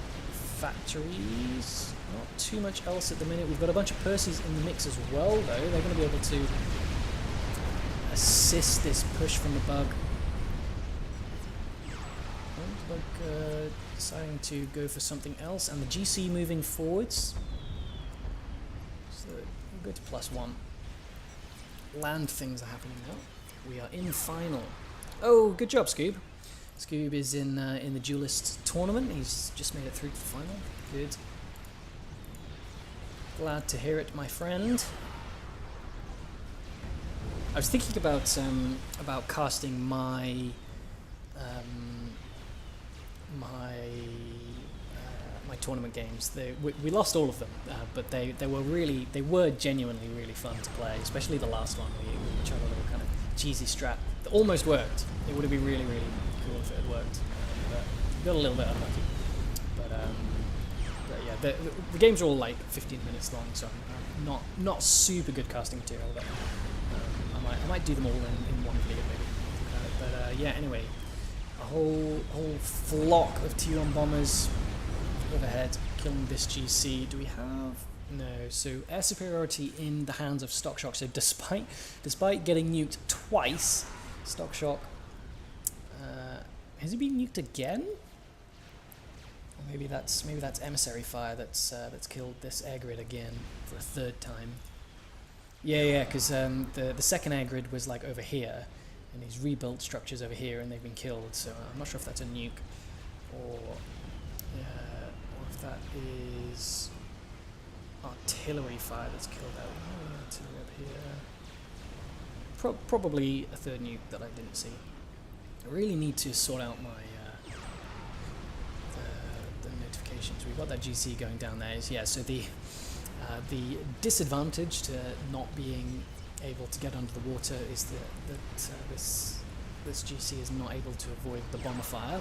factories. Not too much else at the minute. We've got a bunch of Percys in the mix as well, though. They're going to be able to assist this push from the bug. Deciding to go for something else, and the GC moving forwards. So we'll go to +1. Land things are happening now. We are in final. Oh, good job, Scoob. Scoob is in the Duelist tournament. He's just made it through to the final. Good. Glad to hear it, my friend. I was thinking about casting my my tournament games. We lost all of them, but they were genuinely really fun to play, especially the last one. We tried a little kind of cheesy strat that almost worked. It would have been really, really cool if it had worked, but we got a little bit unlucky. But yeah, the games are all like 15 minutes long, so I'm not super good casting material, but I might do them all in one video maybe. But yeah, anyway. A whole flock of T1 bombers overhead killing this GC. Do we have? No. So air superiority in the hands of Stock Shock. So despite getting nuked twice, Stock Shock has he been nuked again? Or maybe that's Emissary Fire that's killed this air grid again for a third time. Yeah, because the second air grid was like over here. And he's rebuilt structures over here, and they've been killed. So I'm not sure if that's a nuke, or if that is artillery fire that's killed out. Oh, artillery up here. Probably a third nuke that I didn't see. I really need to sort out my the notifications. We've got that GC going down there. Yeah. So the disadvantage to not being able to get under the water is that this GC is not able to avoid the bomber fire.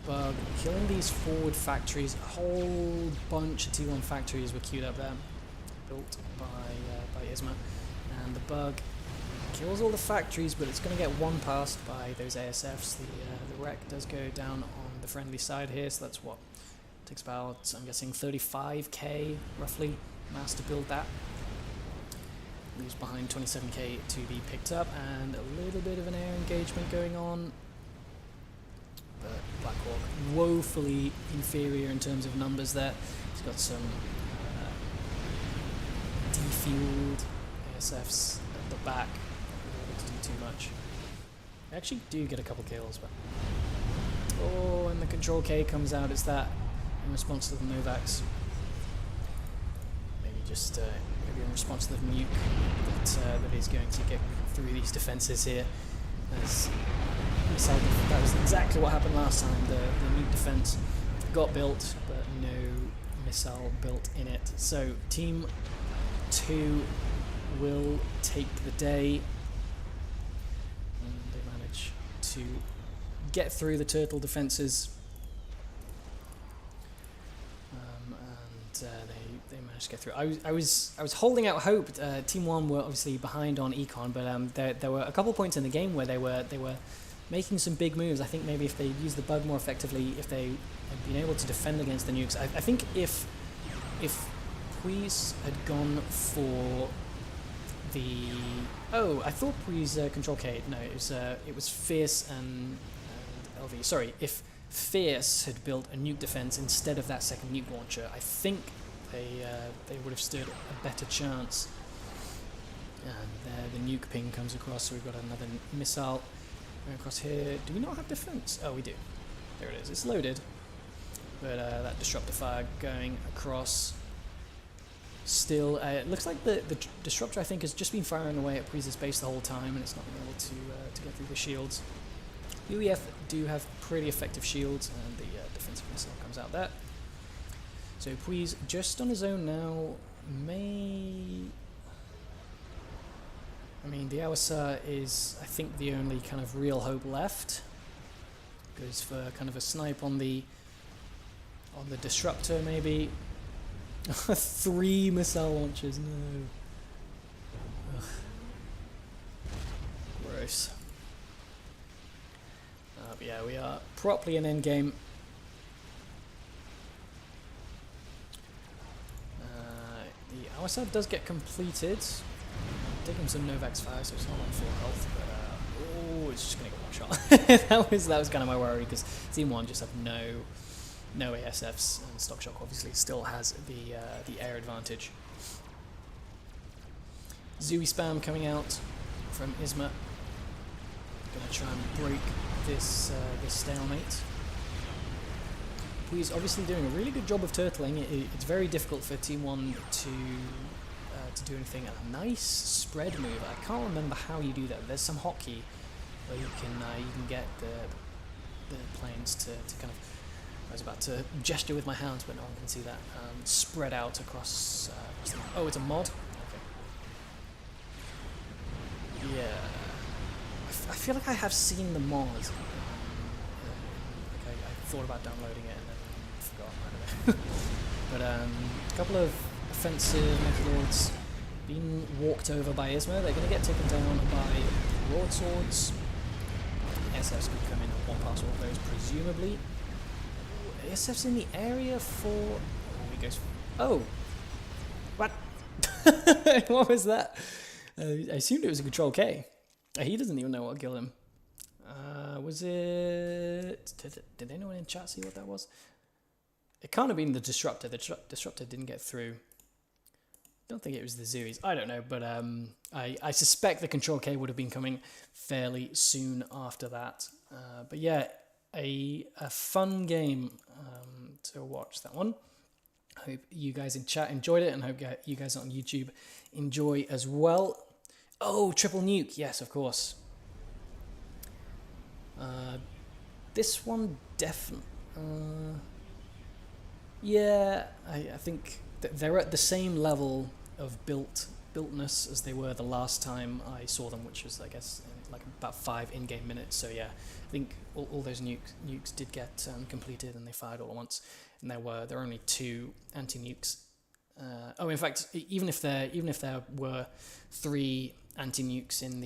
But killing these forward factories, a whole bunch of T1 factories were queued up there, built by Isma, and the bug kills all the factories, but it's going to get one past by those ASFs. The wreck does go down on the friendly side here, so that's what takes about, I'm guessing, 35k roughly mass to build that. Leaves behind 27k to be picked up, and a little bit of an air engagement going on. But Blackhawk woefully inferior in terms of numbers there. He's got some fueled ASFs at the back. Not able to do too much. I actually do get a couple kills, but... Oh, and the Control K comes out. It's that in response to the Novaks. Maybe just maybe in response to the nuke that is going to get through these defenses here. As missile that was exactly what happened last time. The nuke defense got built, but no missile built in it. So Team 2 will take the day, and they manage to get through the turtle defenses, and they managed to get through. I was holding out hope. Team 1 were obviously behind on Econ, but there were a couple points in the game where they were making some big moves. I think maybe if they used the bug more effectively, if they had been able to defend against the nukes. I think if Pui's had gone for the... Oh, I thought Pui's Control K. No, it was Fierce and LV. Sorry, if Fierce had built a nuke defense instead of that second nuke launcher, I think they would have stood a better chance. And the nuke ping comes across, so we've got another missile going across here. Do we not have defense? Oh, we do. There it is. It's loaded. But that disruptor fire going across. Still, it looks like the disruptor, I think, has just been firing away at Pui's base the whole time, and it's not been able to get through the shields. UEF do have pretty effective shields, and the defensive missile comes out there. So Pui's just on his own now. I mean, the Awasa is, I think, the only kind of real hope left. Goes for kind of a snipe on the disruptor, maybe. 3 missile launches, no. Ugh. Gross. But yeah, we are properly in endgame. The Awasa does get completed. Taking some Novak's fire, so it's not on full health, but oh, it's just gonna get one shot. that was kind of my worry, because Team 1 just have no ASFs, and Stock Shock obviously still has the air advantage. Zooey spam coming out from Isma. Gonna try and break this stalemate. Pui's obviously doing a really good job of turtling. It's very difficult for Team 1 to do anything. A nice spread move. I can't remember how you do that. There's some hotkey where you can get the planes to kind of... I was about to gesture with my hands, but no one can see that. Spread out across... oh, it's a mod? Okay. Yeah. I feel like I have seen the mod. I thought about downloading it and then forgot. I don't know. But a couple of offensive Mechalords being walked over by Isma. They're going to get taken down by broadswords. SFs could come in and one pass all of those, presumably. SF's in the area for... Oh, he goes... Oh! What? What was that? I assumed it was a Control K. He doesn't even know what killed him. Was it... Did anyone in chat see what that was? It can't have been the Disruptor. The Disruptor didn't get through. Don't think it was the Zooies. I don't know, but I suspect the Control K would have been coming fairly soon after that. But yeah, a fun game to watch, that one. I hope you guys in chat enjoyed it, and hope you guys on YouTube enjoy as well. Oh, triple nuke. Yes, of course. This one definitely... yeah, I think that they're at the same level of builtness as they were the last time I saw them, which was, I guess, like about 5 in-game minutes. So yeah, I think all those nukes did get completed, and they fired all at once. And there were only 2 anti-nukes. Oh, in fact, even if there were 3 anti-nukes in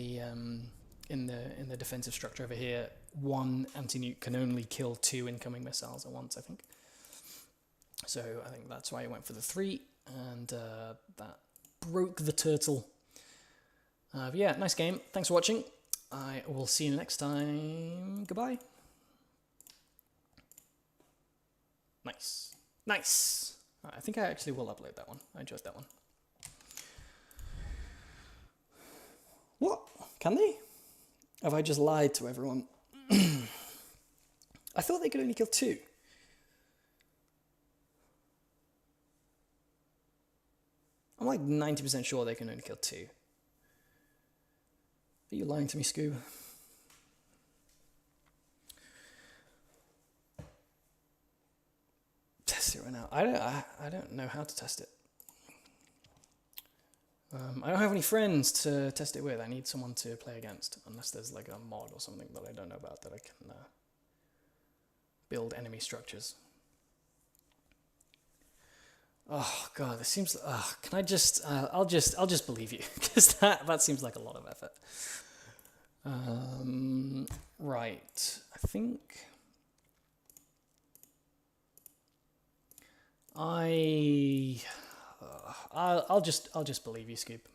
the defensive structure over here, 1 anti-nuke can only kill 2 incoming missiles at once, I think. So I think that's why I went for the 3, and that broke the turtle. But yeah, nice game. Thanks for watching. I will see you next time. Goodbye. Nice. Nice. Right, I think I actually will upload that one. I enjoyed that one. What? Can they? Have I just lied to everyone? I thought they could only kill 2. I'm like 90% sure they can only kill 2. Are you lying to me, Scoob? Test it right now. I don't know how to test it. I don't have any friends to test it with. I need someone to play against, unless there's like a mod or something that I don't know about that I can build enemy structures. Oh god, this seems. Can I just? I'll just believe you, because that seems like a lot of effort. Right. I think I'll just believe you, Scoop.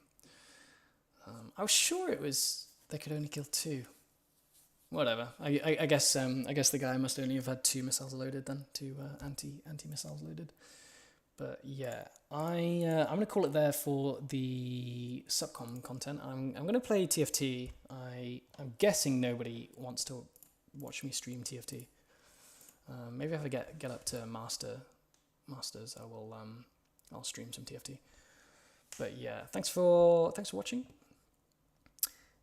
I was sure it was they could only kill 2. Whatever. I guess the guy must only have had 2 missiles loaded then, 2 anti missiles loaded. But yeah, I'm gonna call it there for the Subcom content. I'm gonna play TFT. I'm guessing nobody wants to watch me stream TFT. Maybe if I get up to masters, I'll stream some TFT. But yeah, thanks for watching,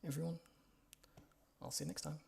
everyone. I'll see you next time.